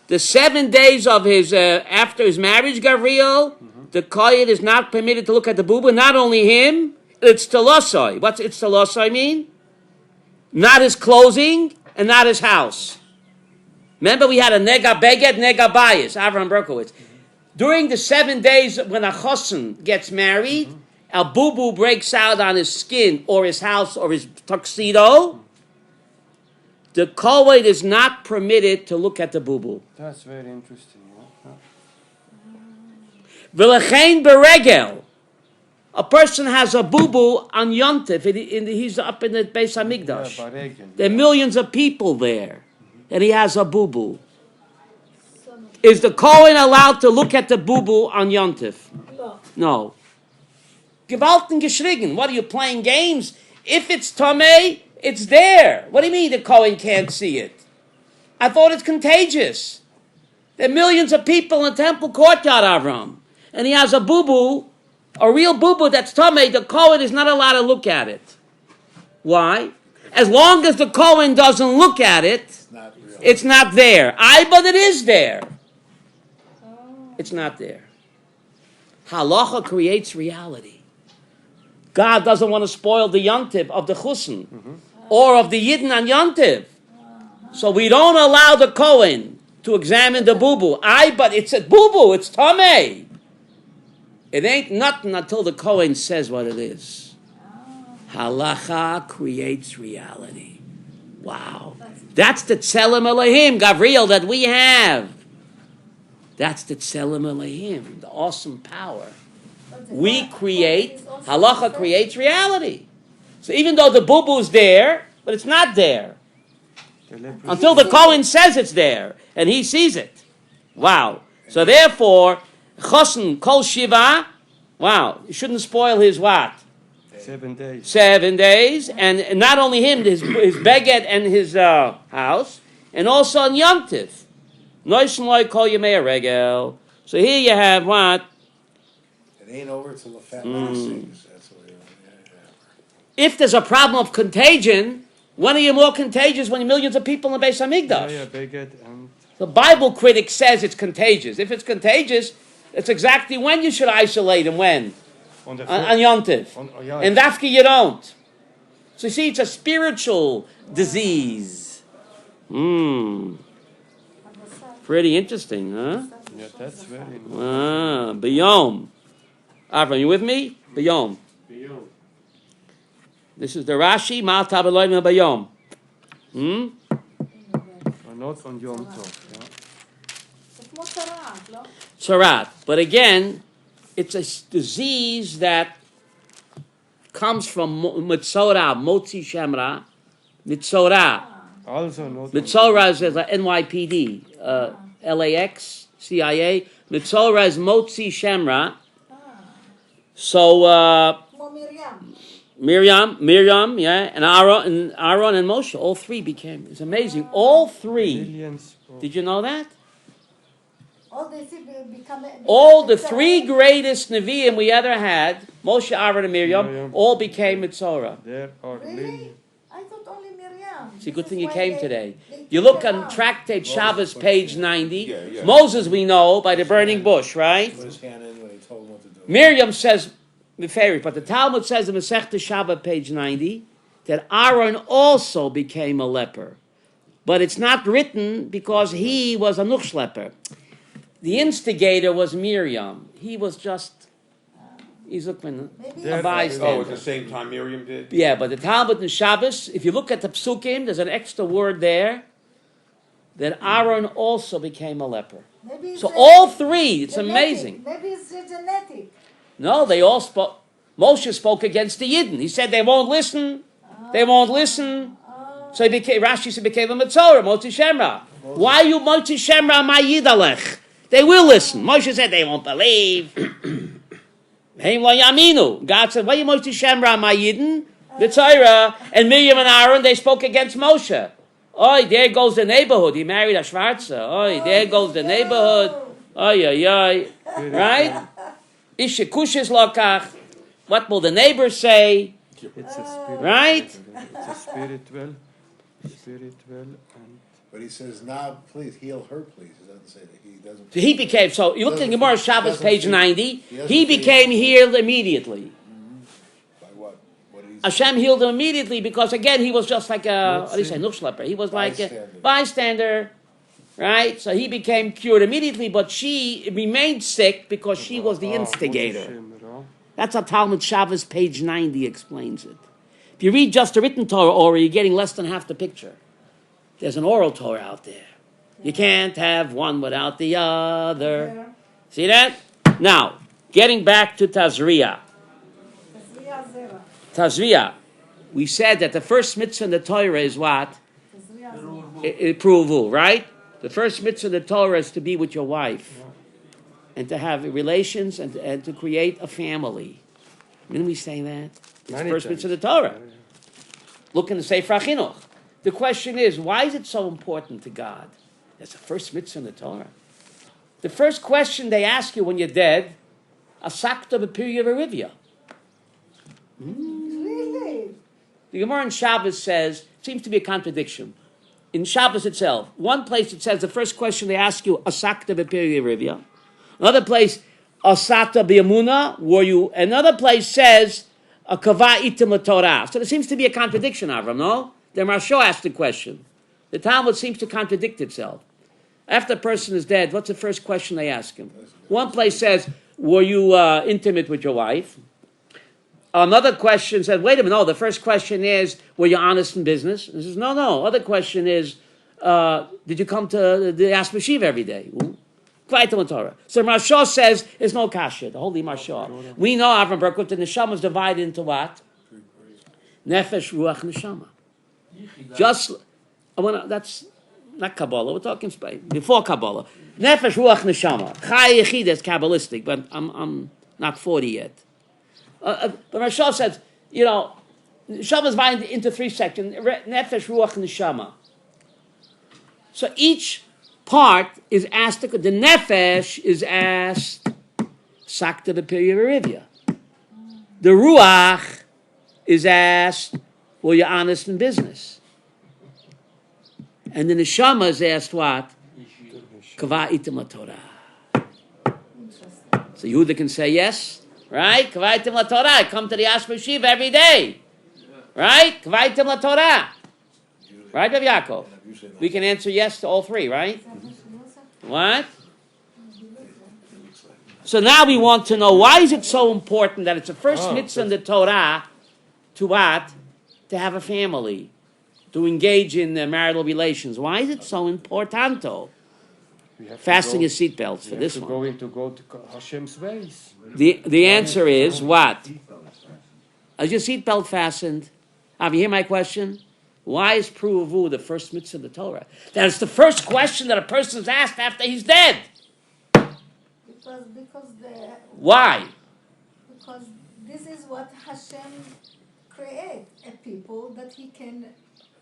the 7 days of his, after his marriage, Gabriel, the Kohen is not permitted to look at the boo-boo. Not only him, It's telosai. What's it's telosai mean? Not his clothing and not his house. Remember we had a nega beged, nega bayis, Avram Berkowitz. During the 7 days when a chosin gets married, a boo-boo breaks out on his skin or his house or his tuxedo, the Kohen is not permitted to look at the boo-boo. That's very interesting. Yeah? V'lechein beregel. A person has a boo-boo on Yontif, he's up in the Beis HaMikdash. Yeah, Baregel. There are millions of people there, and he has a boo-boo. Is the Kohen allowed to look at the boo-boo on Yontif? No. Gewalten geschrigen. What are you playing games? If it's Tomei, it's there. What do you mean the Kohen can't see it? I thought it's contagious. There are millions of people in the temple courtyard, Avram. And he has a boo-boo, a real boo-boo that's Tomei. The Kohen is not allowed to look at it. Why? As long as the Kohen doesn't look at it, it's not there. But it is there. It's not there. Halacha creates reality. God doesn't want to spoil the yontiv of the chusn or of the yidden on yontiv. So we don't allow the Kohen to examine the boo-boo. But it's a boo-boo. It's tamei. It ain't nothing until the Kohen says what it is. Halacha creates reality. Wow. That's the Tselem Elohim, Gabriel, that we have. That's the Tselem Elohim, the awesome power. We create, halacha creates reality. So even though the boo-boo's there, but it's not there. Until the Kohen says it's there, and he sees it. Wow. So therefore, Chosn Kol Shiva, wow, you shouldn't spoil his what? 7 days. 7 days, and not only him, his beged and his house, and also on Yom Tiv. Noisen loy kol yemei regel. So here you have what? It ain't over till the fat man sings. That's what If there's a problem of contagion, when are you more contagious when millions of people in the Beis HaMikdash? Yeah, Beged and... The Bible critic says it's contagious. If it's contagious, it's exactly when you should isolate and when. On Yom Tiv. yeah. And Dafka you don't. So you see, it's a spiritual disease. Pretty interesting, huh? Yeah, that's very... Biyom. Avram, you with me? Biyom. This is the Rashi, Mal Tabeloim Bayom. Not on Yom Tov, yeah? Sarat. But again, it's a disease that comes from Mitzorah, Motzi Shemra. Mitzorah. Also not... Mitzorah is like NYPD, LAX, CIA. Mitzorah is Motzi Shemra. So, Miriam, yeah, and Aaron and Moshe, all three became. It's amazing. All three. Millions of... Did you know that? become All the three greatest Nevi'im we ever had, Moshe, Aaron, and Miriam, all became Mitzorah. There are millions. Really? I thought only Miriam. It's a good thing you came today. You look on Tractate Shabbos, page 90. Yeah. Moses, we know, by the burning bush, right? Put his hand in when he told him what to do. Miriam says, but the Talmud says in Masechta Shabbat, page 90, that Aaron also became a leper. But it's not written because he was a nuch leper. The instigator was Miriam. He was just, he's a bystander. Oh, at the same time Miriam did? Yeah, but the Talmud in Shabbos, if you look at the Psukim, there's an extra word there, that Aaron also became a leper. Maybe So all three, it's amazing. Maybe it's genetic. No, they all spoke. Moshe spoke against the Yidden. He said they won't listen. They won't listen. So Rashi said became a Mitzorah, Motzi Shemra. Why you Motzi Shemra my Yidalech? They will listen. Moshe said they won't believe. Heim lo yaminu. God said, why you Motzi Shemra my Yidden? Mitzorah. And Miriam and Aaron, they spoke against Moshe. Oi, there goes the neighborhood. He married a Schwarze. Oi, there goes the neighborhood. Oi. Right? Ishe kushes lokach. What will the neighbors say? It's a spirit. Right? It's a spiritual, and... But he says, now, please, heal her, please. He doesn't say that. He doesn't. So he became, so you look at Gemara Shabbos, doesn't page feel- 90, he doesn't he feel- became healed immediately. By what? Hashem healed him immediately because, again, he was just like a, what do you say, nuchschlepper. He was like a bystander, right? So he became cured immediately, but she remained sick because she was the instigator. That's how Talmud Shabbos, page 90, explains it. If you read just a written Torah, or you're getting less than half the picture. There's an oral Torah out there. You can't have one without the other. See that? Now, getting back to Tazria. Tazria. We said that the first mitzvah in the Torah is what? Approval, right? The first mitzvah in the Torah is to be with your wife. And to have relations and to create a family. Didn't we say that? It's the first mitzvah of the Torah. Look in the Sefer HaChinuch. The question is, why is it so important to God? That's the first mitzvah in the Torah. The first question they ask you when you're dead, asakta b'pirya v'rivya. Really? The Gemara in Shabbos says, it seems to be a contradiction. In Shabbos itself, one place it says the first question they ask you, asakta b'pirya v'rivya. Another place, asata b'yamuna, were you? Another place says, kava itim Torah. So there seems to be a contradiction, Avram, no? The Marsho asked the question. The Talmud seems to contradict itself. After a person is dead, what's the first question they ask him? One place says, were you intimate with your wife? Another question says, wait a minute, no, the first question is, were you honest in business? And he says, no. Other question is, did you come to the Yas Mashiv every day? Torah. So Marsha says, there's no kasha, the holy Marsha. We know, Avram Berkut, the neshama is divided into what? Nefesh, Ruach, Neshama. Just, that's not Kabbalah, we're talking before Kabbalah. Nefesh, Ruach, Neshama. Chai Yechid is Kabbalistic, but I'm not 40 yet. But Marsha says, Neshama is divided into three sections, Nefesh, Ruach, Neshama. So each part is asked, the nefesh is asked, sakta b'pirya v'rivya. The ruach is asked, were you honest in business? And the neshama is asked what? Kava itim Torah. So Yehuda can say yes, right? Kava itim Torah. I come to the Yas Mashiv every day, right? Kava itim Torah. Right, Rav Yaakov? We can answer yes to all three, right? What? So now we want to know, why is it so important that it's the first mitzvah in the Torah to what? To have a family, to engage in marital relations. Why is it so importanto? Fasten your seatbelts for this one. To go to Hashem's ways. The answer is what? Is your seatbelt fastened? Have you hear my question? Why is Pruvu the first mitzvah of the Torah? That is the first question that a person is asked after he's dead. Why? Because this is what Hashem create a people that He can.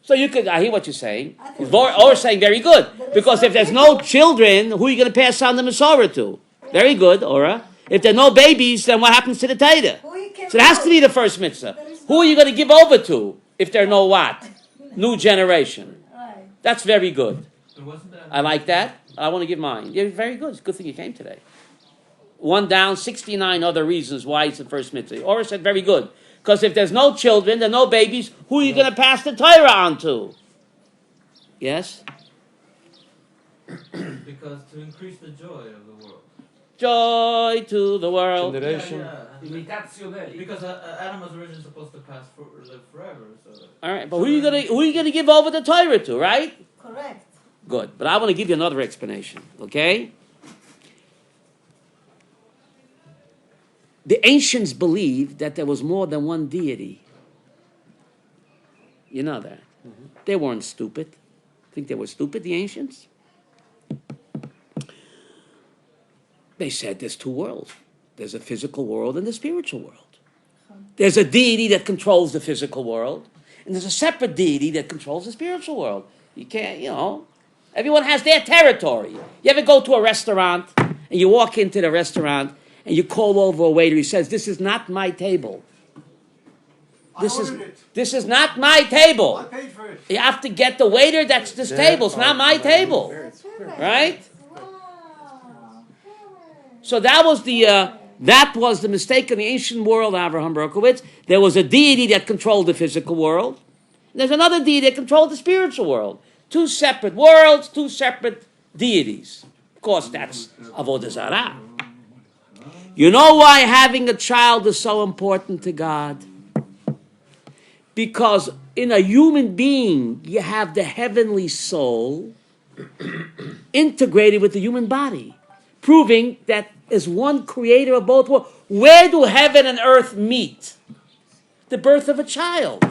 So I hear what you're saying. Or saying very good. Because if there's no children, who are you going to pass on the Masorah to? Very good, Ora. If there are no babies, then what happens to the Taita? So it has to be the first mitzvah. Who are you going to give over to if there are no what? New generation. That's very good. I like that. I want to give mine. You're very good. It's a good thing you came today. One down, 69 other reasons why it's the first mitzvah. Ora said very good. Because if there's no children, there are no babies, who are you going to pass the Torah on to? Yes? Because to increase the joy of the world. Joy to the world. Generation. Because Adam was originally supposed to live forever. So. All right, but who are you going to give over the Torah to, right? Correct. Good, but I want to give you another explanation, okay? The ancients believed that there was more than one deity. You know that. Mm-hmm. They weren't stupid. Think they were stupid, the ancients? They said there's two worlds. There's a physical world and the spiritual world. There's a deity that controls the physical world, and there's a separate deity that controls the spiritual world. You can't, everyone has their territory. You ever go to a restaurant, and you walk into the restaurant, and you call over a waiter, he says, this is not my table. This is not my table. I paid for it. You have to get the waiter that's this table. It's not my table. Right? So that was the That was the mistake in the ancient world, Avraham Berkowitz. There was a deity that controlled the physical world. There's another deity that controlled the spiritual world. Two separate worlds, two separate deities. Of course, that's Avodah Zarah. You know why having a child is so important to God? Because in a human being, you have the heavenly soul integrated with the human body, proving that there's one creator of both worlds. Where do heaven and earth meet? The birth of a child.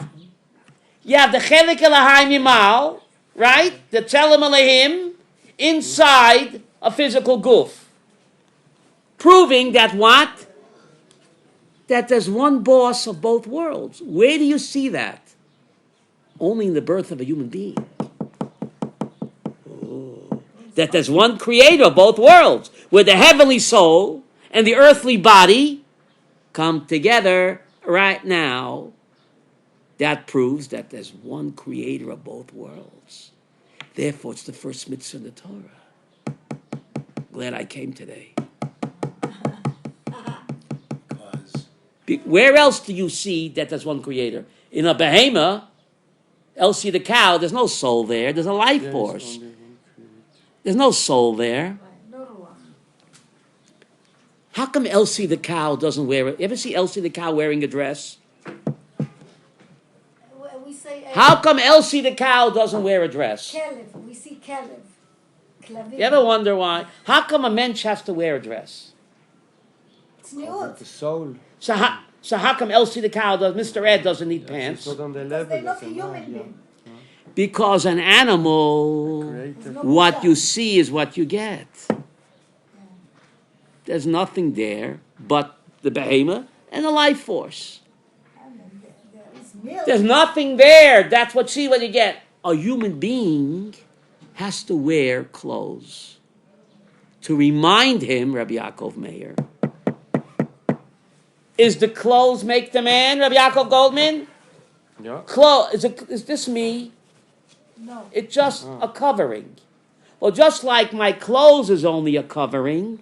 You have the Chelik Elohim Yimal, right? The Tzelem Elohim inside a physical goof. Proving that what? That there's one boss of both worlds. Where do you see that? Only in the birth of a human being. Oh. That there's one creator of both worlds, where the heavenly soul and the earthly body come together right now. That proves that there's one creator of both worlds. Therefore, it's the first mitzvah in the Torah. Glad I came today. Where else do you see that there's one creator? In a behemoth, Elsie the cow, there's no soul there. There's a life force. There's no soul there. How come Elsie the cow doesn't wear it? You ever see Elsie the cow wearing a dress? We say, How come Elsie the cow doesn't wear a dress? Kelev. We see Kelev. Klavim. You ever wonder why? How come a mensch has to wear a dress? It's new. The soul. So how come Elsie the cow does? Mr. Ed doesn't need pants? It's not on the Because they're level. not as a a human man, being. Because an animal, Creator. what you see is what you get. There's nothing there but the behemoth and the life force. There is milk. There's nothing there. That's what you get. A human being has to wear clothes to remind him, Rabbi Yaakov Meir. Is the clothes make the man, Rabbi Yaakov Goldman? Yeah. Is this me? No. It's just a covering. Well, just like my clothes is only a covering,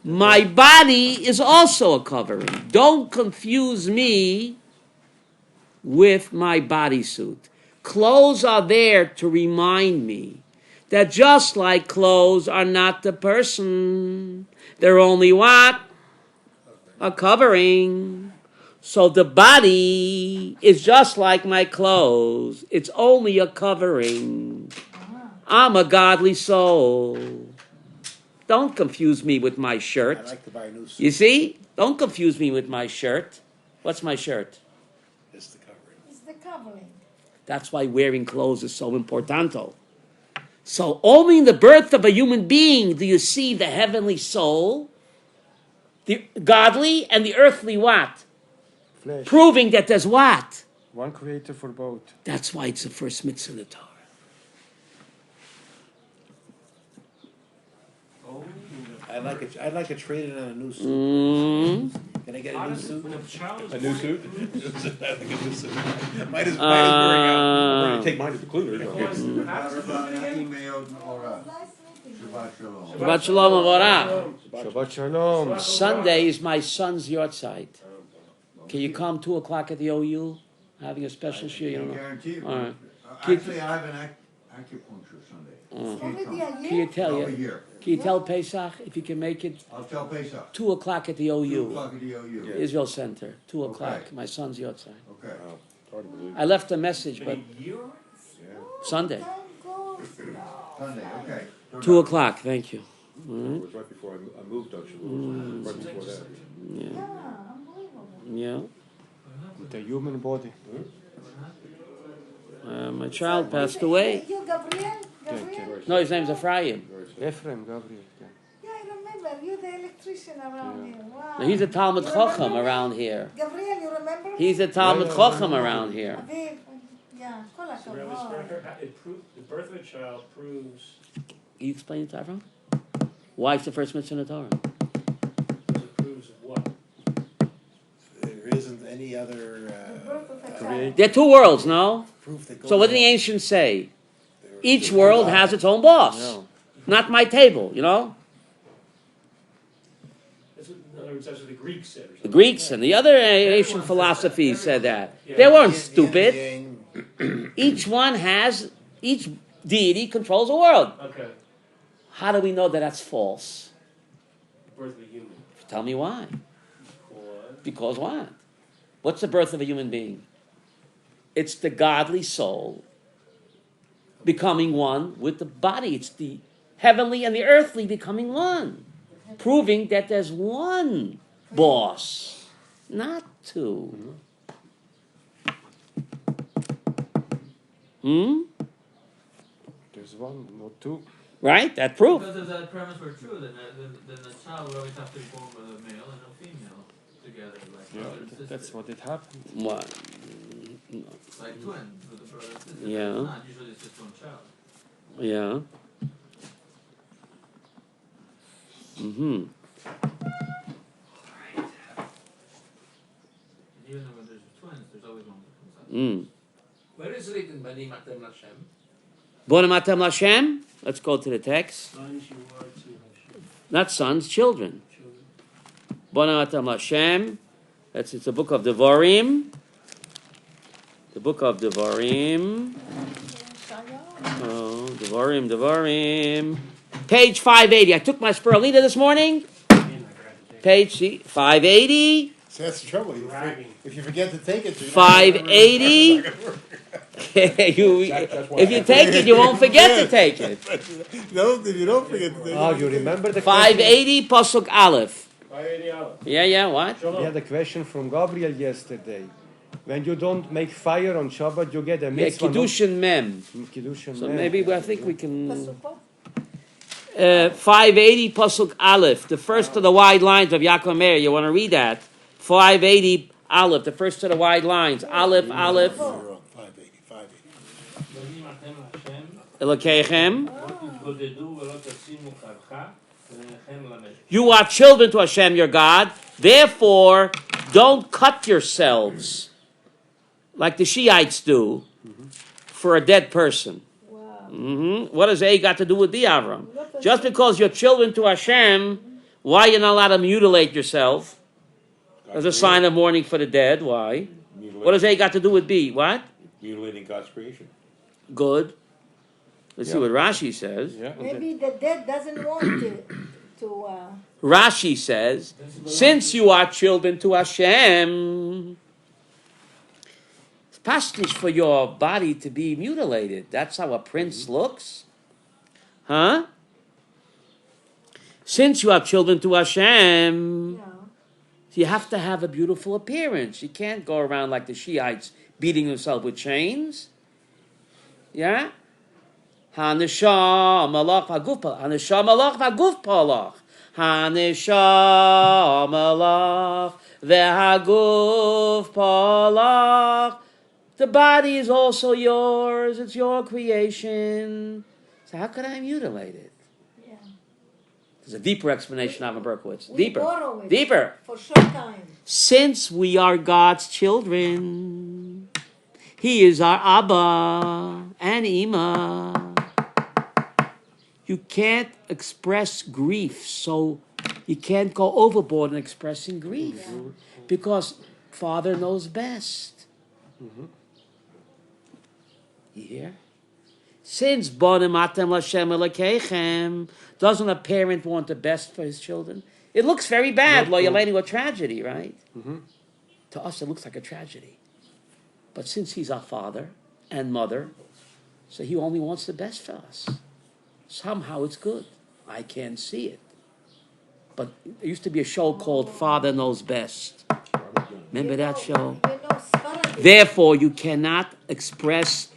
my body is also a covering. Don't confuse me with my bodysuit. Clothes are there to remind me that just like clothes are not the person, they're only what? A covering. So the body is just like my clothes. It's only a covering. I'm a godly soul. Don't confuse me with my shirt. I like to buy a new suit. You see? Don't confuse me with my shirt. What's my shirt? It's the covering. It's the covering. That's why wearing clothes is so importanto. So only in the birth of a human being do you see the heavenly soul, the godly and the earthly what? Flesh. Proving that there's what? One creator for both. That's why it's the first mitzvah of the Torah. I'd like a trade in on a new suit. Can I get a new suit? When a child is A new born- suit? I like a new suit. Might as wearing out. I'm ready to take mine to the cleaners. How does it again? Shabbat shalom avorah. Shabbat shalom. Sunday is my son's yahrzeit. Can you come 2 o'clock at the OU? Having a special shiur, you don't know. Guarantee you. All right. Actually, I have an acupuncture Sunday. Already a Can you year? tell Over you? here. Can you tell Pesach if you can make it I'll tell Pesach. 2 o'clock at the 2 OU, o'clock at the OU. Israel Center? 2 Okay. o'clock. My son's yahrzeit. Okay. Hard to believe. I left a message, but In a year? Sunday, Time goes. Sunday, okay. 2 o'clock. Thank you. It was right before I moved on Shavuot. Right before that. Yeah. Yeah, unbelievable. Yeah. The human body. My child passed away. You, Gabriel? Gabriel? No, his name's Ephraim. Ephraim, Gabriel. Yeah. Yeah, I remember. You, the electrician around here. Wow. Now, he's a Talmud You Chacham remember? around here. Gabriel, you remember? He's a Talmud Chacham around here. Aviv. Yeah, כל Rabbi הכבוד. Sprecher, the birth of a child proves, Can you explain it to everyone? Why it's the first mitzvah in the Torah? it proves what? There isn't any other Birth of a child. Create. There are 2 worlds, no? proof that goes So what did the on. ancients say? There- Each world has its own boss. No. Not my table, you know? That's what, no, other words, that's what the Greeks said or something. The Greeks and the other ancient philosophies said that. Yeah. They weren't Yin, stupid. yang. Each deity controls the world. Okay. How do we know that that's false? Birth of a human. Tell me why. Or Because what? What's the birth of a human being? It's the godly soul becoming one with the body. It's the heavenly and the earthly becoming one. Proving that there's one boss, not two. There's one, not two. Right? That proof. Because if that premise were true, then the child would always have to be born with a male and a female together, like brother and sister. That's what it happened. What? Like twins with a brother and sister. Yeah. It's not usually it's just one child. Yeah. Mm-hmm. And even when there's twins, there's always one that comes out. Where is written Bani Matem Lashem? Bonim atem Lashem. Let's go to the text. sons you are to Hashem. Not sons, children. Children. Bonim atem Lashem. It's the book of Devarim. The book of Devarim. Oh, Devarim. Page 580. I took my spirulina this morning. Page 580. So that's the trouble. If you forget to take it, 580. If you take it, you won't forget to take it. No, if you don't forget to take Oh, it. you remember the 580 Pasuk Aleph. 580 Aleph. Yeah, what? We had a question from Gabriel yesterday. When you don't make fire on Shabbat, you get a Yeah, mitzvah. Kiddushin Mem. Kiddushin So Mem. maybe I think we can. פסוקות? 580 Pasuk Aleph, the first of the wide lines of Yaakov Meir. You want to read that? 580 Aleph, the first of the wide lines. Aleph. You're wrong. 580. Bani Matem Lashem. Elokeichem. תתבודדו ולא תשימו קרחה ועיניכם למת. You are children to Hashem your God. Therefore, don't cut yourselves like the Shiites do for a dead person. וואו. What does A got to do with the Avram? Just because you're children to Hashem, why you're not allowed to mutilate yourself as a sign of mourning for the dead? Why? What does A got to do with B? What? Mutilating God's creation. Good. Let's see what Rashi says. Yeah. Maybe the dead doesn't want to Rashi says, since you are children to Hashem, it's pastish for your body to be mutilated. That's how a prince looks. Huh? Since you are children to Hashem, yeah. you have to have a beautiful appearance. You can't go around like the Shiites beating themselves with chains. Yeah? Hanesham malach v'aguf palach. Hanesham malach v'aguf palach. Hanesham malach v'aguf palach. The body is also yours. It's your creation. So how could I mutilate it? Yeah. There's a deeper explanation of Berkowitz. We Deeper. borrow it Deeper. for short time. Since we are God's children, He is our Abba and Ima. You can't express grief, so you can't go overboard in expressing grief. Because Father knows best. You hear? Since Bonim Atem Lashem Elokeichem, doesn't a parent want the best for his children? It looks very bad, Lo Yaleinu, a tragedy, right? To us, it looks like a tragedy. But since He's our Father and Mother, so He only wants the best for us. Somehow it's good. I can't see it. But there used to be a show called Father Knows Best. Remember that show? Sfaradi. Therefore, you cannot express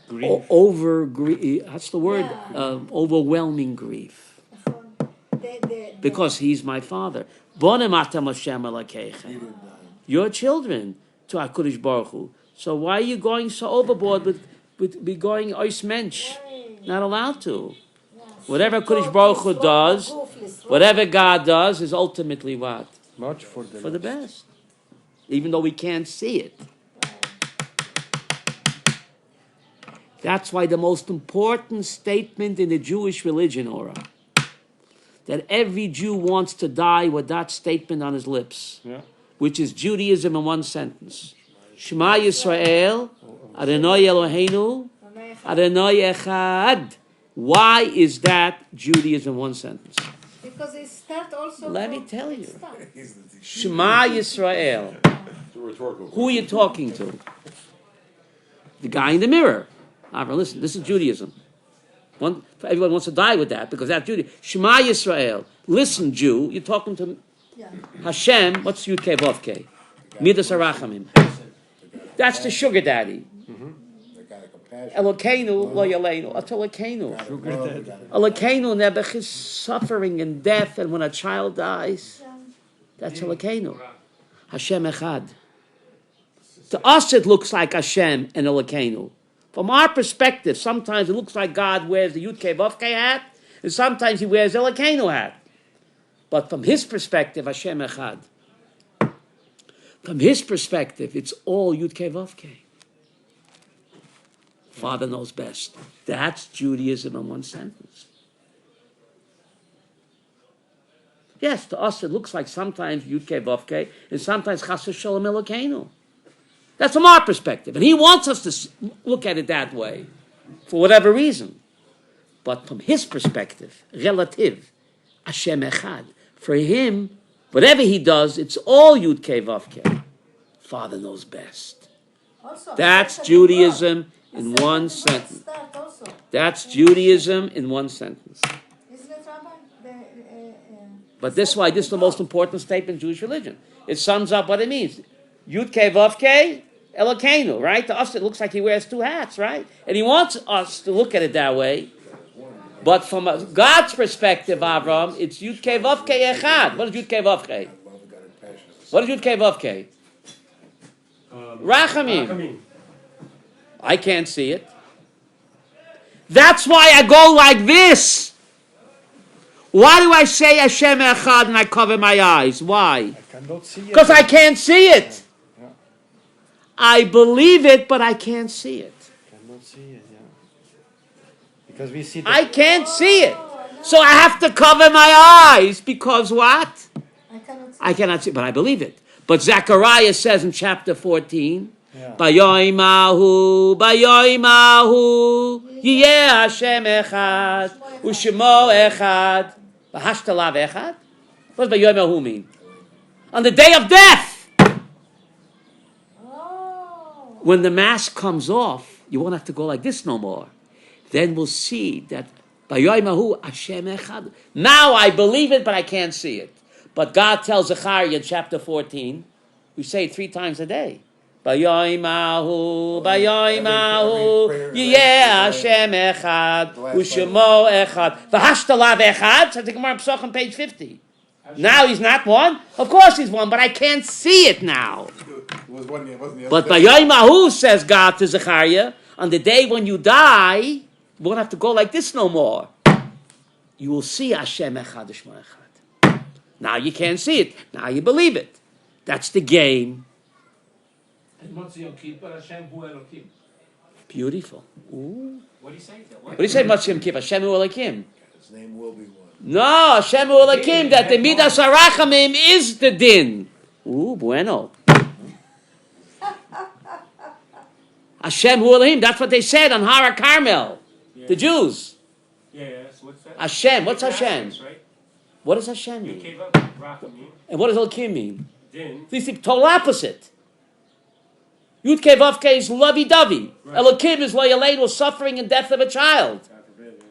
that's the word, overwhelming grief. Because He's my Father. Bonim atem Hashem Elokeichem. Your children to HaKadosh Baruch Hu. So why are you going so overboard with be going ois mensch? Not allowed to. Whatever HaKadosh Baruch Hu does, whatever God does is ultimately what? Much for the For the best. Even though we can't see it. That's why the most important statement in the Jewish religion, Ora, that every Jew wants to die with that statement on his lips, Yeah. which is Judaism in one sentence. Shema Yisrael, Adonai Eloheinu, Adonai Echad. Why is that Judaism in one sentence? Because it start also. Let me from- tell it you. start. Shema Yisrael. It's a rhetorical Who are you talking to? The guy in the mirror. Avram, listen, this is Judaism. Everyone wants to die with that because that's Judaism. Shema Yisrael. Listen, Jew. You're talking to Yeah. Hashem. What's Yud Kei Vav Kei? Midas Harachamim. That's the sugar daddy. Elokeinu lo yaleinu. That's Elokeinu. Elokeinu Nebuch is suffering and death, and when a child dies, that's Elokeinu. Hashem Echad. To us, it looks like Hashem and Elokeinu. From our perspective, sometimes it looks like God wears the Yud Kei Vav Kei hat, and sometimes he wears Elokeinu hat. But from his perspective, Hashem Echad. From his perspective, it's all Yud Kei Vav Kei. Father knows best. That's Judaism in one sentence. Yes, to us it looks like sometimes Yud Kei Vav Kei and sometimes Chas V'Sholem Elokeinu. That's from our perspective. And he wants us to look at it that way for whatever reason. But from his perspective, relative, Hashem Echad. For him, whatever he does, it's all Yud Kei Vav Kei. Father knows best. Also, That's second Judaism in word. one Second word sentence. start also. That's Judaism in one sentence. Isn't it, Rabbi? But this is why this is the most important statement in Jewish religion. It sums up what it means. Yud Kei Vav Kei Elokeinu, right? To us it looks like he wears two hats, right? And he wants us to look at it that way. But from God's perspective, Avram, it's Yud Kei Vav Kei Echad. What is Yud Kei Vav Kei? What is Yud Kei Vav Kei? Rachamim. I can't see it. That's why I go like this. Why do I say Hashem Echad and I cover my eyes? Why? I cannot see it. Because I can't see it. I believe it, but I can't see it. Cannot see it, yeah. Because we see I that can't see it. So I have to cover my eyes because what? I cannot see. I cannot see, but I believe it. But Zechariah says in chapter 14, Yeah. Bayoimahu, Yeh Hashem Echad, Ushemo Echad, V'hashtalav Echad. What does Bayoimahu mean? On the day of death. Oh. When the mask comes off, you won't have to go like this no more. Then we'll see that Bayoimahu Hashem Echad. Now I believe it, but I can't see it. But God tells Zechariah in chapter 14, we say it 3 times a day. Bayoimahu, Yeh Hashem Echad, Ushemo Echad, V'hashtalav Echad. So the Gemara in Pesach on page 50. Now he's not one? Of course he's one, but I can't see it now. But Bayoimahu, says God to Zechariah, on the day when you die, you won't have to go like this no more. You will see Hashem Echad, Ushemo Echad. Now you can't see it. Now you believe it. That's the game. And what's Yom Kippur? Hashem Hu Elokim. Beautiful. Ooh. What do you say? What do you say, Matzim Kippur? Hashem Hu Elokim. His name will be one. No, Hashem Hu Elokim, that the Midas Harachamim is the din. Ooh, bueno. Hashem Hu Elohim, that's what they said on Har Carmel. The Jews. Yeah, so what's that? Hashem, what's Hashem? Right? What does Hashem You mean? gave up Rachamim, And what does Elokim mean? then These are total opposite. Yud Kei Vav Kei is lovey-dovey. Right. Elokim is loyaleinu, suffering and death of a child. God forbid, yeah.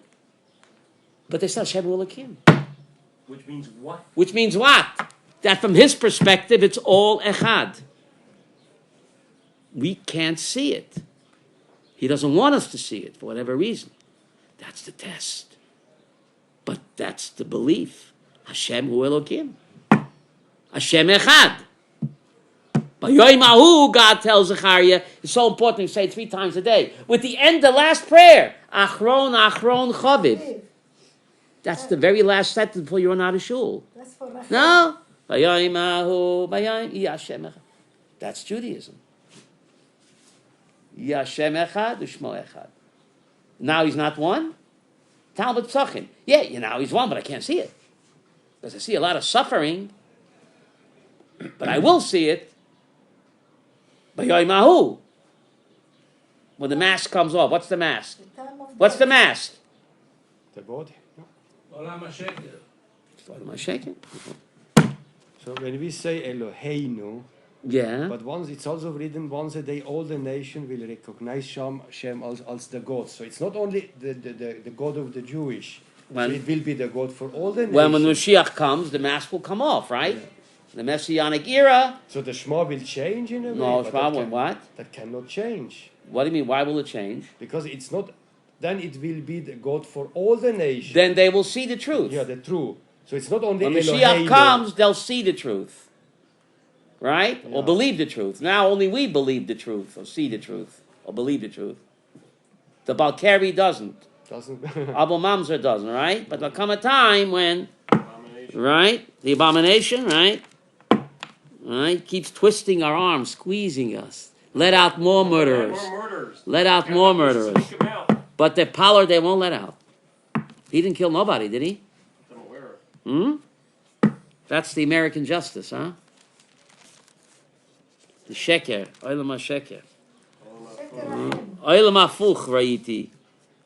But they said Hashem Hu Elokim. Which means what? Which means what? That from his perspective, it's all echad. We can't see it. He doesn't want us to see it for whatever reason. That's the test. But that's the belief. Hashem Hu Elokim. Hashem Echad. Bayoimahu, God tells Zechariah, it's so important to say it 3 times a day. With the end, the last prayer, Achron, Achron, Chaviv. That's the very last sentence before you run out of shul. That's for Rachel. No? Bayoimahu, Hashem Echad. That's Judaism. Hashem Echad, Ushmo Echad. Now he's not one? Talmud Pesachim. Yeah, now he's one, but I can't see it. because I see a lot of suffering, but I will see it. B'yoymahu. When the mask comes off, what's the mask? The time of What's the death. mask? The body. Olam HaSheker. What am I shaking? So when we say Eloheinu, Yeah. but once it's also written, once a day all the nation will recognize Shem as the God. So it's not only the God of the Jewish. When- So it will be the God for all the When nations. Mashiach comes, the mask will come off, right? The Messianic era. So the Shema will change in a way. No, but Shema that will what? That cannot change. What do you mean? Why will it change? Because it's not, then it will be the God for all the nations. Then they will see the truth. Yeah, the true. So it's not only When Mashiach Eloheinu. comes, they'll see the truth. Right? Or Yeah. believe the truth. Now only we believe the truth, or see the truth, or believe the truth. The Balkari doesn't. Doesn't. Abu Mamzer doesn't, right? But there'll come a time when, Abomination. right? The abomination, right? Right? Keeps twisting our arms, squeezing us. Let out more murderers. More murderers. Let out more murderers. Sneak 'em out. But the Pollard, they won't let out. He didn't kill nobody, did he? I'm aware of. Hmm? That's the American justice, huh? The sheker, oilam ha-sheker. Oilam ha-fuch ra'iti.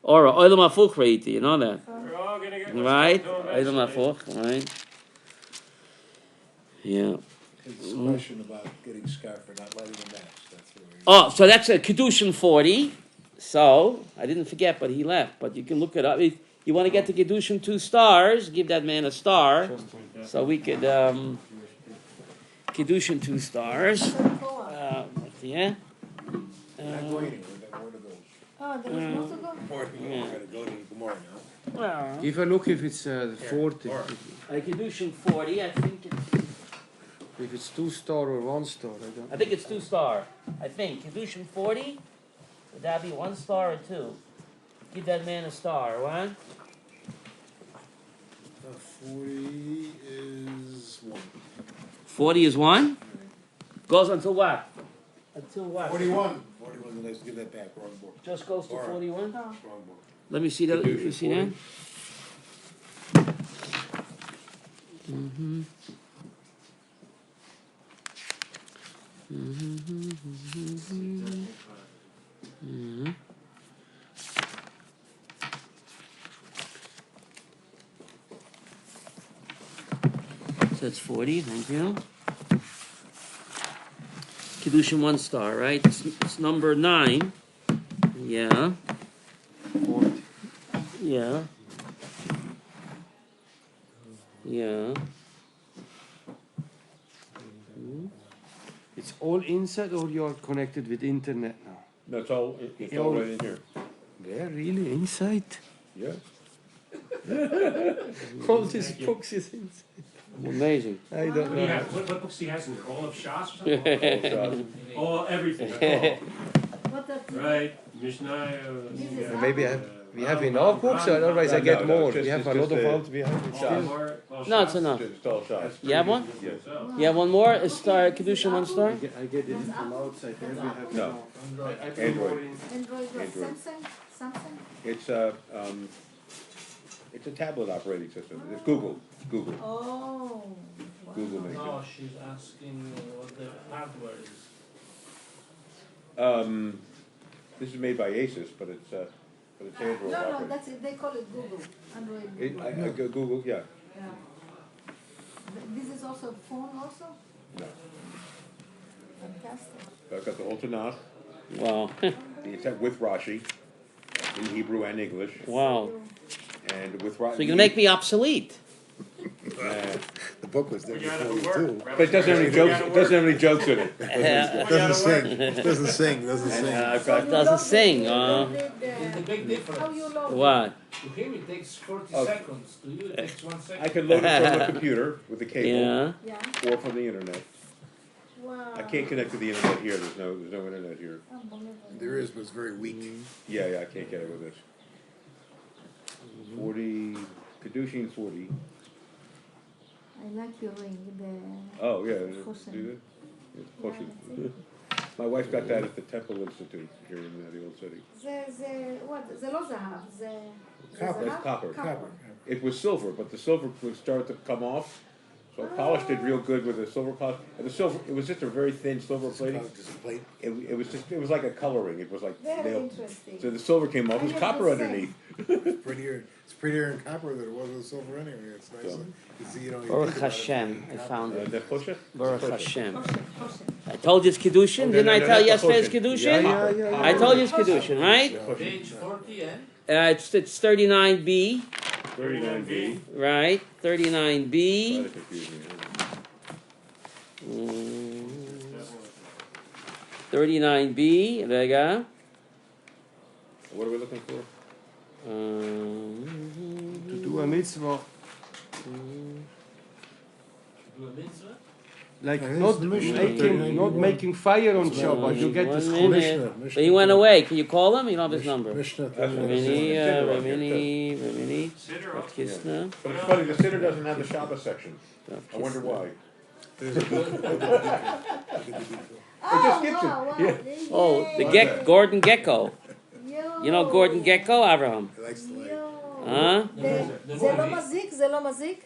Or oilam ha-fuch ra'iti, you know that? We're all gonna get Right? doing Oilam eventually. ha-fuch, right? Yeah. It's a question about getting scarred for not lighting a match. That's where we. Oh, so that's a Kedushin 40. So, I didn't forget, but he left. But you can look it up. If you want to get to Kedushin 2 stars, give that man a star. So we could, Kedushin 2 stars. Yeah. Not going anywhere. We got more to go. Oh, there was more to go? More to go. We gotta go to Gemara now. Well, Give a look if it's 40. Kedushin 40, I think If it's 2-star or 1-star, I think it's 2 star. I think Kedushin 40. Would that be 1 star or 2? Give that man a star, what? 40 is 1. 40 is 1? Goes until what? Until what? 41. 41, let's give that back. Wrong book. Just goes to Or- 41? Wrong book. Let me see that. Let me Kedushin see that. 40. Mm-hmm. So that's 40, thank you. Kedushin 1 star, right? It's number 9. Yeah. 40. Yeah. Yeah. It's all inside or you're connected with internet now? That's all, it's all right in here. They're really inside. Yeah. All these books is inside. Amazing. I don't What do you know. have? What books do you have in there? All of Shas or something? Yeah. All everything. What that? Right. Mishnah. Maybe we have enough books, otherwise I get No, more. just- We have it's a lot just of a- out. We have it still. No, it's enough. It's all shots. You have one? Yes. You have one more? A star, Kedushin 1 star? I get it from outside. There we have No. enough. I put Android. more in. Android, what? Android. Samsung? It's a tablet operating system. It's Google. Google. Oh. Google makes No, it. she's asking what the hardware is. This is made by Asus, but it's Android No, operating. that's it. They call it Google. Android It, Google. I go Google, yeah. Yeah. This is also a phone also? No. Fantastic. I've got the whole Tanakh. Wow. It's with Rashi, in Hebrew and English, Wow. and with Rashi. So you're going to make me obsolete. The book was there You gotta before you work. too. But it doesn't have any jokes. It doesn't have any jokes in it. It doesn't sing. It doesn't sing. Doesn't And sing. I've It got doesn't sing. There's a big How difference. you load What? To him it takes 40 Oh. seconds. To you it takes 1 second. I can load it from the computer with the cable, Yeah. Yeah. or from the internet. Wow. I can't connect to the internet here. There's no internet here. Unbelievable. There is, but it's very weak. Yeah, I can't get it with this. 40 Kedushin 40. I like your ring. The Oh yeah, Choshen. do that. It's Yeah, Choshen. that's it. My wife got that at the Temple Institute here in the old city. זה, what? זה לא זהב, זה Copper. זהב? It's copper. Copper. it was silver, but the silver would start to come off. So I polished it real good with a silver polish. And the silver, it was just a very thin silver plating. Just a plate. It was like a coloring. It was like Very nail. interesting. So the silver came off. It was I have copper the same. underneath. It's prettier in copper than it was in silver anyway. It's nice. So- You see, you know, you Baruch think about it, Hashem, I copper. found it. The Pusha? Baruch Pusha. Hashem. Kosher, kosher. I told you it's Kiddushin. Okay, Didn't no, I no, tell you that's yesterday it's Pusha. Kiddushin? Yeah. I told you it's Kiddushin, right? Page 40, eh? It's 39b, 39B. right? 39b. Try to confuse me. 39b, רגע. What are we looking for? To do a mitzvah, Do a mitzvah? like Here's not the Mishnah, making 39. making fire on Shabbat, you get the 1 school. minute. Mishnah. But he went away. Can you call him? You don't have his number. Mishnah. Ramini, Ramini, Siddur up. Kisna. But it's funny, the Siddur doesn't have the Shabbos section. I wonder why. There's a good. Oh, skips it. wow, wow. Yeah. Oh, the Gordon Gecko. Yo. You know Gordon Gecko, Abraham? He likes the light. Yo. Huh? זה לא מזיק? זה לא מזיק?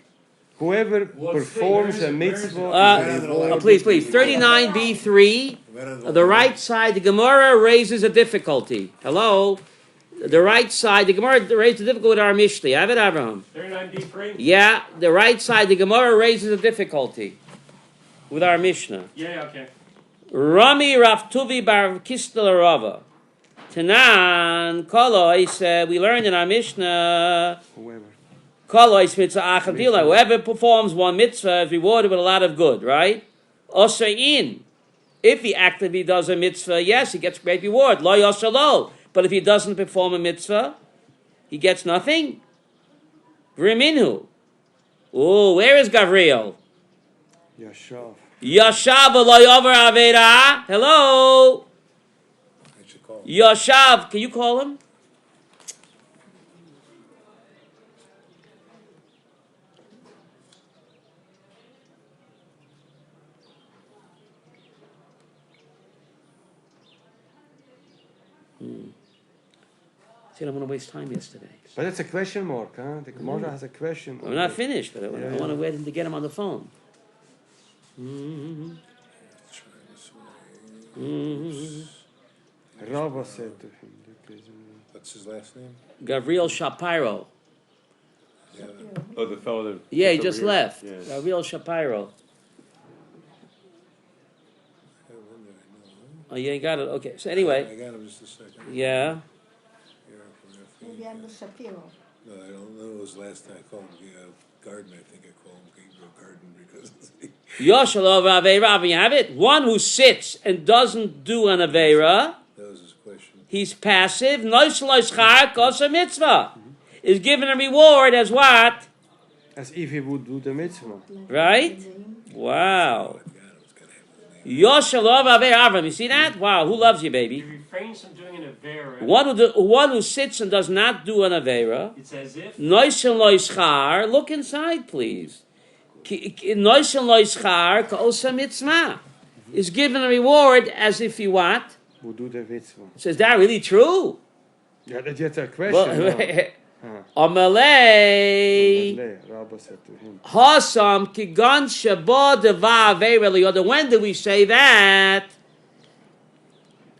Whoever performs a mitzvah, Please, 39b3. The right side, the Gemara raises a difficulty. Hello? The right side, the Gemara raises a difficulty with our Mishnah. You have it, Abraham? 39D3? Yeah, the right side, the Gemara raises a difficulty with our Mishnah. Yeah, okay. Rami Raftuvi Bar Kistel Rava. Tanan, Kolois, we learned in our Mishnah, whoever. Kolois mitzvah achadila. Whoever performs one mitzvah is rewarded with a lot of good, right? Osayin. If he actively does a mitzvah, yes, he gets great reward. Lo yosalo. But if he doesn't perform a mitzvah, he gets nothing. V'riminu. Oh, where is Gavriel? Yashav. Yashav lo yover avera. Hello. I should call him. Yashav, can you call him? See, I don't want to waste time yesterday. But it's a question mark, huh? The Gemara has a question. We're not finished, but I Yeah, want to yeah. wait him to get him on the phone. Mm-hmm. Mm-hmm. Rava said to him. What's his last name? Gabriel Shapiro. Yeah. Oh, the fellow that. Yeah, he that's just over here? left. Yeah. Gabriel Shapiro. Oh, yeah, you got it. Okay. So anyway, I got him just a second. yeah. maybe under Shapiro. No, I don't know his last time. I called him Garden. I think I called him Gabriel Garden because Yoshalov Aveira. You have it. One who sits and doesn't do an Aveira, that was his question. he's passive. Noisloischar kosa mitzvah. Is given a reward as what? As if he would do the mitzvah. Right? Wow. I got him. It's got to have his name. Yoshalov Aveira Avram. You see that? Wow. Who loves you, He baby? refrains from doing an Avera. One who sits and does not do an Aveira. It's as if Noishin loischar. Look inside, please. Noishin loischar kosa mitzvah. Is given a reward as if he what? Would do the mitzvah. So is that really true? Yeah, that's a question. Amalei. Rabba said to him. Hasam kigan shaba deva aveira liyoda. When do we say that?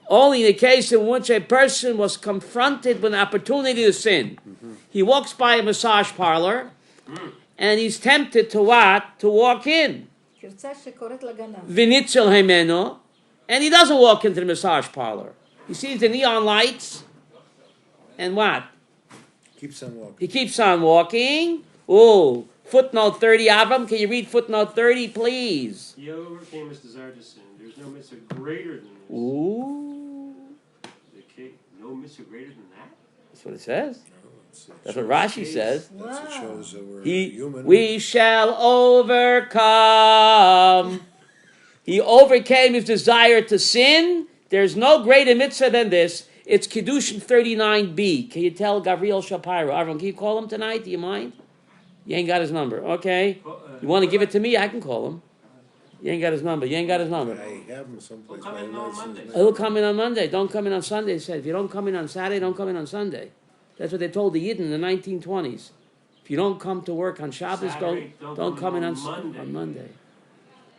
Only in the case in which a person was confronted with an opportunity to sin. He walks by a massage parlor, and he's tempted to what? To walk in. קרצה שקוראת לגנב. Vinitzel hemeno, and he doesn't walk into the massage parlor. He sees the neon lights, and what? Keeps on walking. He keeps on walking. Oh, footnote 30, Avram, can you read footnote 30, please? he overcame his desire to sin. There's no mitzvah greater than this. Ooh, No mitzvah greater than that? that's what it says. It That's what Rashi says. That's what shows that we're He, human. we shall overcome. He overcame his desire to sin. There's no greater mitzvah than this. It's Kiddushin 39b. Can you tell Gabriel Shapiro? Avram, can you call him tonight? Do you mind? You ain't got his number. Okay. You want to give it to me? I can call him. You ain't got his number. You ain't got his number. I have him someplace. Well, come but I in don't on see his Monday. name. He'll come in on Monday. Don't come in on Sunday. He said, if you don't come in on Saturday, don't come in on Sunday. That's what they told the Yidden in the 1920s. If you don't come to work on Shabbos, Saturday, don't come in on Monday.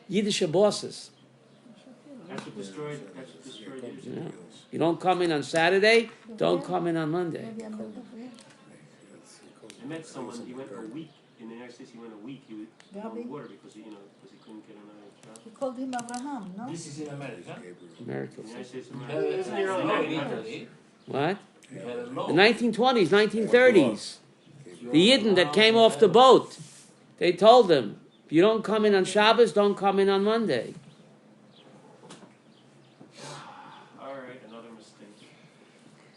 Yiddish bosses. That's what destroyed Yiddish. Yeah. You don't come in on Saturday, don't come in on Monday. maybe I'm not aware. I met someone, he went a week, in the United States he went a week, he was Gabi? on water because he couldn't get another job. He called him Abraham, no? This is in America. America. In the United States of Uh, America. It's in the early law in 1900s. Italy. What? You had a law. The 1920s, 1930s. The Yidden that came off the boat, they told them, if you don't come in on Shabbos, don't come in on Monday. Alright, another mistake.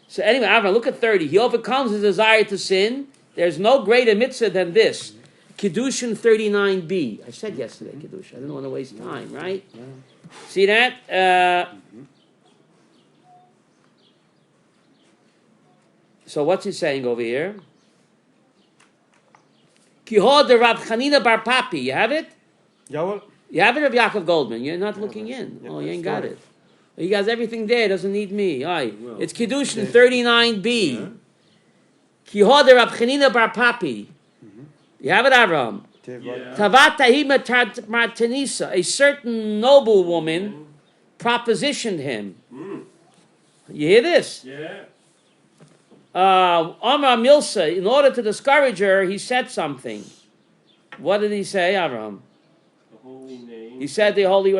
So anyway, Avram, look at 30. He overcomes his desire to sin. There's no greater mitzvah than this. Kiddushin 39b. I said yesterday, Kiddush. I didn't want to waste time, right? See that? So what's he saying over here? Kihod de Rab Chanina Bar Papi. You have it? Jawel. You have it, of Yaakov Goldman. You're not looking in. Oh, you ain't got it. He has everything there. Doesn't need me. All right. It's Kiddushin 39b. Kihod de Rab Chanina Bar Papi. You have it, Avram. Yeah. Tavatahi Martinisa. A certain noble woman propositioned him. You hear this? Yeah. Amar Milsa, in order to discourage her, he said something. What did he say, Avram? The holy name. He said the holy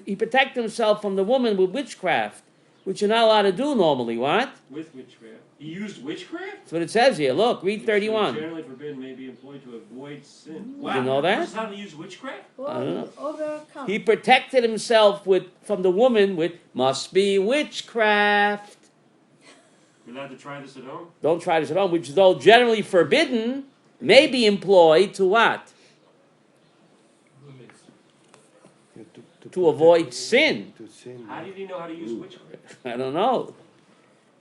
he protected himself from the woman with witchcraft, which you're not allowed to do normally. What? With witchcraft. He used witchcraft? That's what it says here. Look, read 31. Generally forbidden may be employed to avoid sin. You know that? This is how to use witchcraft? I don't know. Overcome. He protected himself from the woman with must be witchcraft. You're allowed to try this at home? Don't try this at home, which though generally forbidden, may be employed to what? To avoid sin. To sin. How did he know how to use witchcraft? I don't know.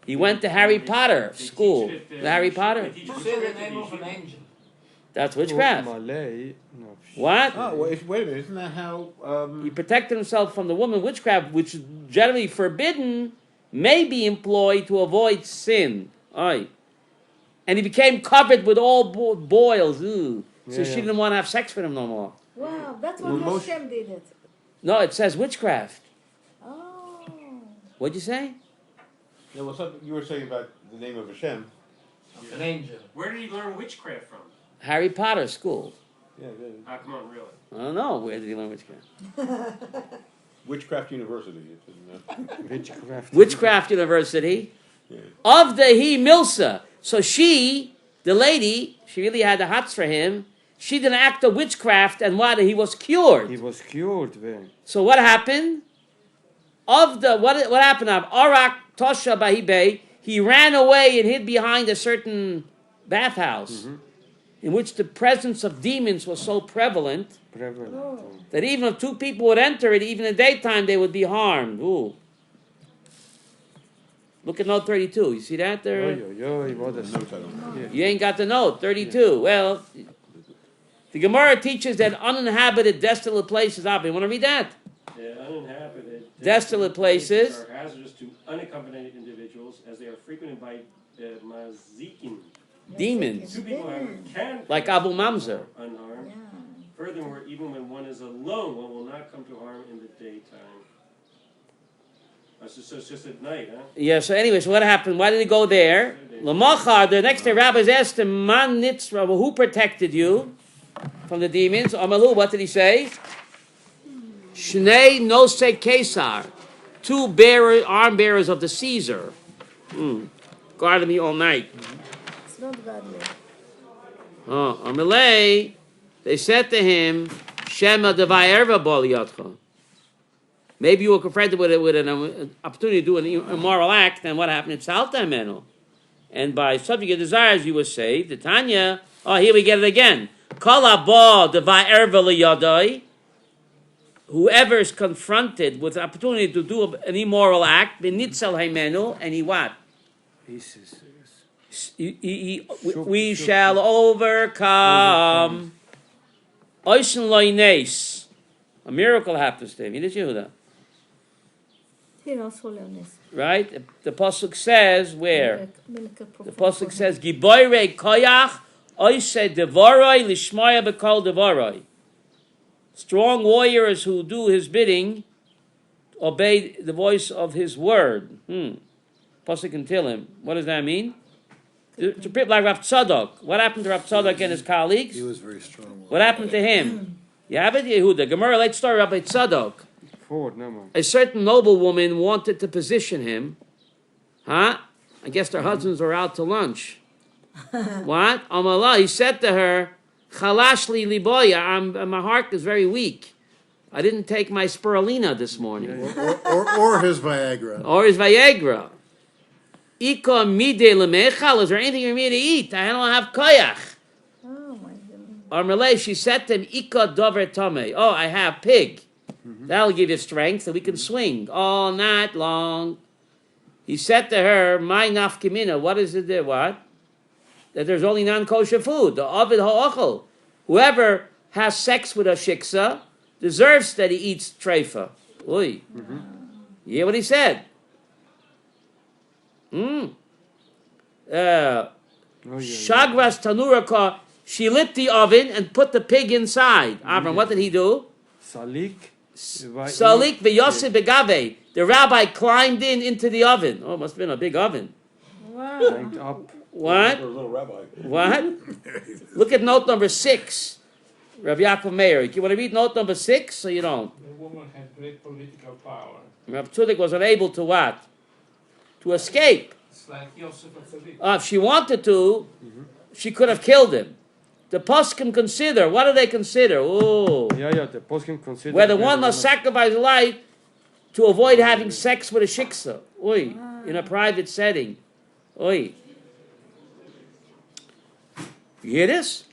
He went to Harry Potter They school. teach it at, The Harry they Potter. teach Say the witchcraft name at of an yeshiva. angel. That's witchcraft. Malay. No. What? Oh, wait a minute, isn't that how, He protected himself from the woman witchcraft, which is generally forbidden, may be employed to avoid sin. Aye. And he became covered with all boils. Ooh. So Yeah, she yeah. didn't want to have sex with him no more. Wow, that's Well, what most- Hashem did it. No, it says witchcraft. Oh. What'd you say? yeah, well, something you were saying about the name of Hashem. An angel. Where did he learn witchcraft from? Harry Potter school. Yeah, Ah, come on, really? I don't know. Where did he learn witchcraft? Witchcraft University. Witchcraft. Witchcraft University. Yeah. Of the he Milsa. So she, the lady, she really had the hots for him. She did an act of witchcraft, and what? He was cured. He was cured. Very. So what happened? What happened? Of Arak Tosha Bahibay, he ran away and hid behind a certain bathhouse, in which the presence of demons was so prevalent Prevalent. that even if two people would enter it, even in the daytime, they would be harmed. Ooh. Look at note 32. You see that there? What a Notes I don't know. You ain't got the note. 32. Well, the Gemara teaches that uninhabited, desolate places. You want to read that? Yeah, uninhabited. Desolate places. Are hazardous to unaccompanied individuals as they are frequented by mazikin. Demons. Two people, however, can Like Abu Mamzer. unharmed. Yeah. Furthermore, even when one is alone, one will not come to harm in the daytime. So it's just at night, huh? Yeah, so anyway, so what happened? Why did he go there? Lamachar, the next day rabbis asked him, Man nitzra, well, who protected you from the demons? Amalu, what did he say? Shnei Nose Kesar, two arm bearers of the Caesar. Guarded me all night. It's not godly. Oh, Amalei, they said to him, Shema devai erva bol yadcha. Maybe you were confronted with an opportunity to do an immoral act, and what happened? It's salta meno. And by subject of desires, you were saved. The Tanya, here we get it again. Kol haba devai erva liyadai. Whoever is confronted with the opportunity to do an immoral act, benitzel haimenu, and he what? We shall overcome. Oishin loines. A miracle happens to him. Yiddish Yehuda. Here also learners. Right? The pasuk says where? The pasuk says, "Giboire koyach Oise devaroi lishmaya bekol devaroi. Strong warriors who do his bidding obey the voice of his word. Pasuk can tell him. What does that mean? To people like Rav Tzadok. What happened to Rav Tzadok and his colleagues? He was very strong. What happened to him? Yavid Yehuda. Gemara, let's start Rabbi Tzadok. Forward, no more. A certain noblewoman wanted to position him. I guess their husbands were out to lunch. What? Amalah, he said to her, Chalashli liboya, my heart is very weak. I didn't take my spirulina this morning. Or his Viagra. Or his Viagra. Ika mide lemechal, is there anything for me to eat? I don't have koyach. Oh my goodness. Or Malay, she said to him, Ika dover tame. Oh, I have pig. That'll give you strength, so we can swing all night long. He said to her, my nafkimina, what is it there? What? That there's only non-kosher food. The ovid ha'ochel. Whoever has sex with a shiksa deserves that he eats treifa. Oy. You hear what he said? Shagras tanuraka. She lit the oven and put the pig inside. Avram, what did he do? Salik. Salik v'yosef begave. The rabbi climbed into the oven. Oh, must have been a big oven. Climbed up. What? For a little rabbi. What? Look at note number 6. Rav Yaakov Meir. You want to read note number 6 or you don't? The woman had great political power. Rav Tzudik was unable to what? To escape. It's like Yosef Atzadik. If she wanted to, she could have killed him. The poskim consider. What do they consider? Oh, Yeah, the poskim consider. whether one must sacrifice life to avoid having sex with a shiksa. Oy, in a private setting. Oy. You hear this?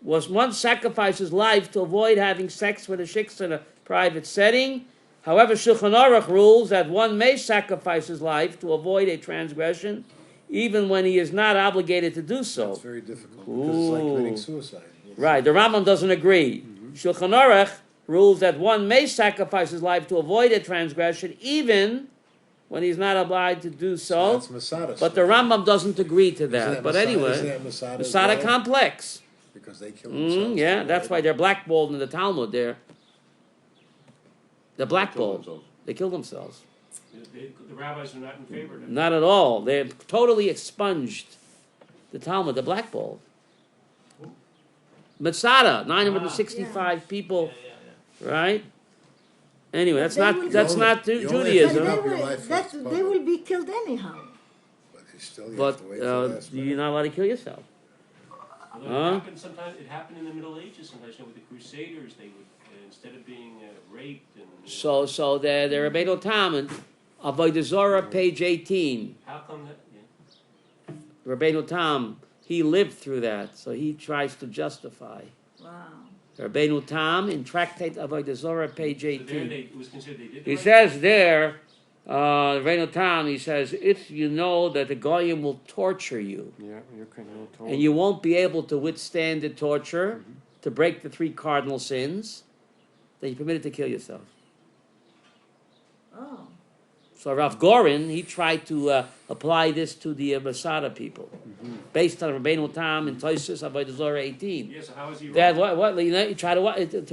Was one sacrifices life to avoid having sex with a shiksa in a private setting? However, Shulchan Aruch rules that one may sacrifice his life to avoid a transgression, even when he is not obligated to do so. It's very difficult because it's like committing suicide. Right, the Rambam doesn't agree. Shulchan Aruch rules that one may sacrifice his life to avoid a transgression, even when he's not obliged to do so. That's Masada. But the Rambam doesn't agree to that. Isn't But Masada- anyway, isn't that Masada as Masada well? complex. Because they kill themselves. Yeah, that's why they're blackballed in the Talmud there. They're blackballed. They kill themselves. The rabbis are not in favor of that. Not at all. They're totally expunged. The Talmud, they're blackballed. Masada, 965 people, right? Anyway, that's not You only Judaism. have your life for this They public. will be killed anyhow. But you still have But to wait till the last you're minute. not allowed to kill yourself. Although Huh? it happened in the Middle Ages sometimes. You know, with the Crusaders, they would instead of being raped and So the Rabbeinu Tam and Avodah Zorah, page 18. how come that? Yeah. Rabbeinu Tam, he lived through that, so he tries to justify. Wow. Rabbeinu Tam in Tractate Avodah Zorah, page So there 18. it was considered they did. He right. says there, Rabbeinu Tam, he says, if you know that the Goyim will torture you, Yeah, you can not talk. and you won't be able to withstand the torture, to break the 3 cardinal sins, then you're permitted to kill yourself. Oh. So Rav Gorin, he tried to apply this to the Masada people, based on Rabbeinu Tam and Toisus Avodah Zorah 18. Yeah, so how is he That wrong? what you know, you try to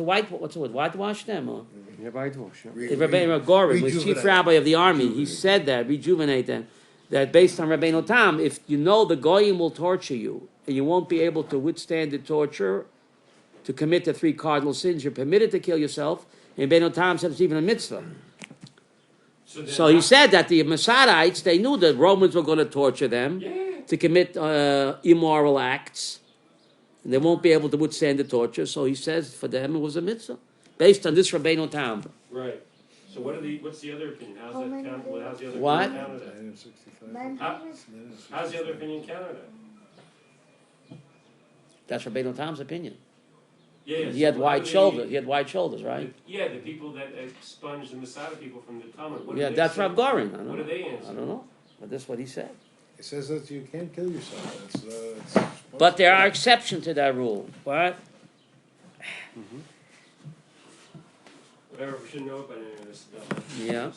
whitewash them. Or? Yeah, whitewash. Yeah. Rabbeinu Gorin was chief Rejuvenate. rabbi of the army. He said that, rejuvenate them. That based on Rabbeinu Tam, if you know the Goyim will torture you, and you won't be able to withstand the torture, to commit the 3 cardinal sins, you're permitted to kill yourself. And Rabbeinu Tam said it's even a mitzvah. then So he said that the Masadites, they knew that Romans were going to torture them to commit immoral acts. And they won't be able to withstand the torture. So he says for them it was a mitzvah. Based on this Rabbeinu Tam. Right. So what's the other opinion? How's How that many count? days? How's the other What? opinion counter that? 965. 900? How's the other opinion counter that? That's Rabbeinu Tam's opinion. Yeah, He had so wide how do shoulders. He had wide shoulders, right? Yeah, the people that expunged the Masada people from the Talmud. What do Yeah, they that's say? Rav Gorin. I don't What know. do they answer? I don't know. But that's what he said. It says that you can't kill yourself. It's But there are exceptions to that rule. What? Whatever, we should know about any of this stuff. Yeah.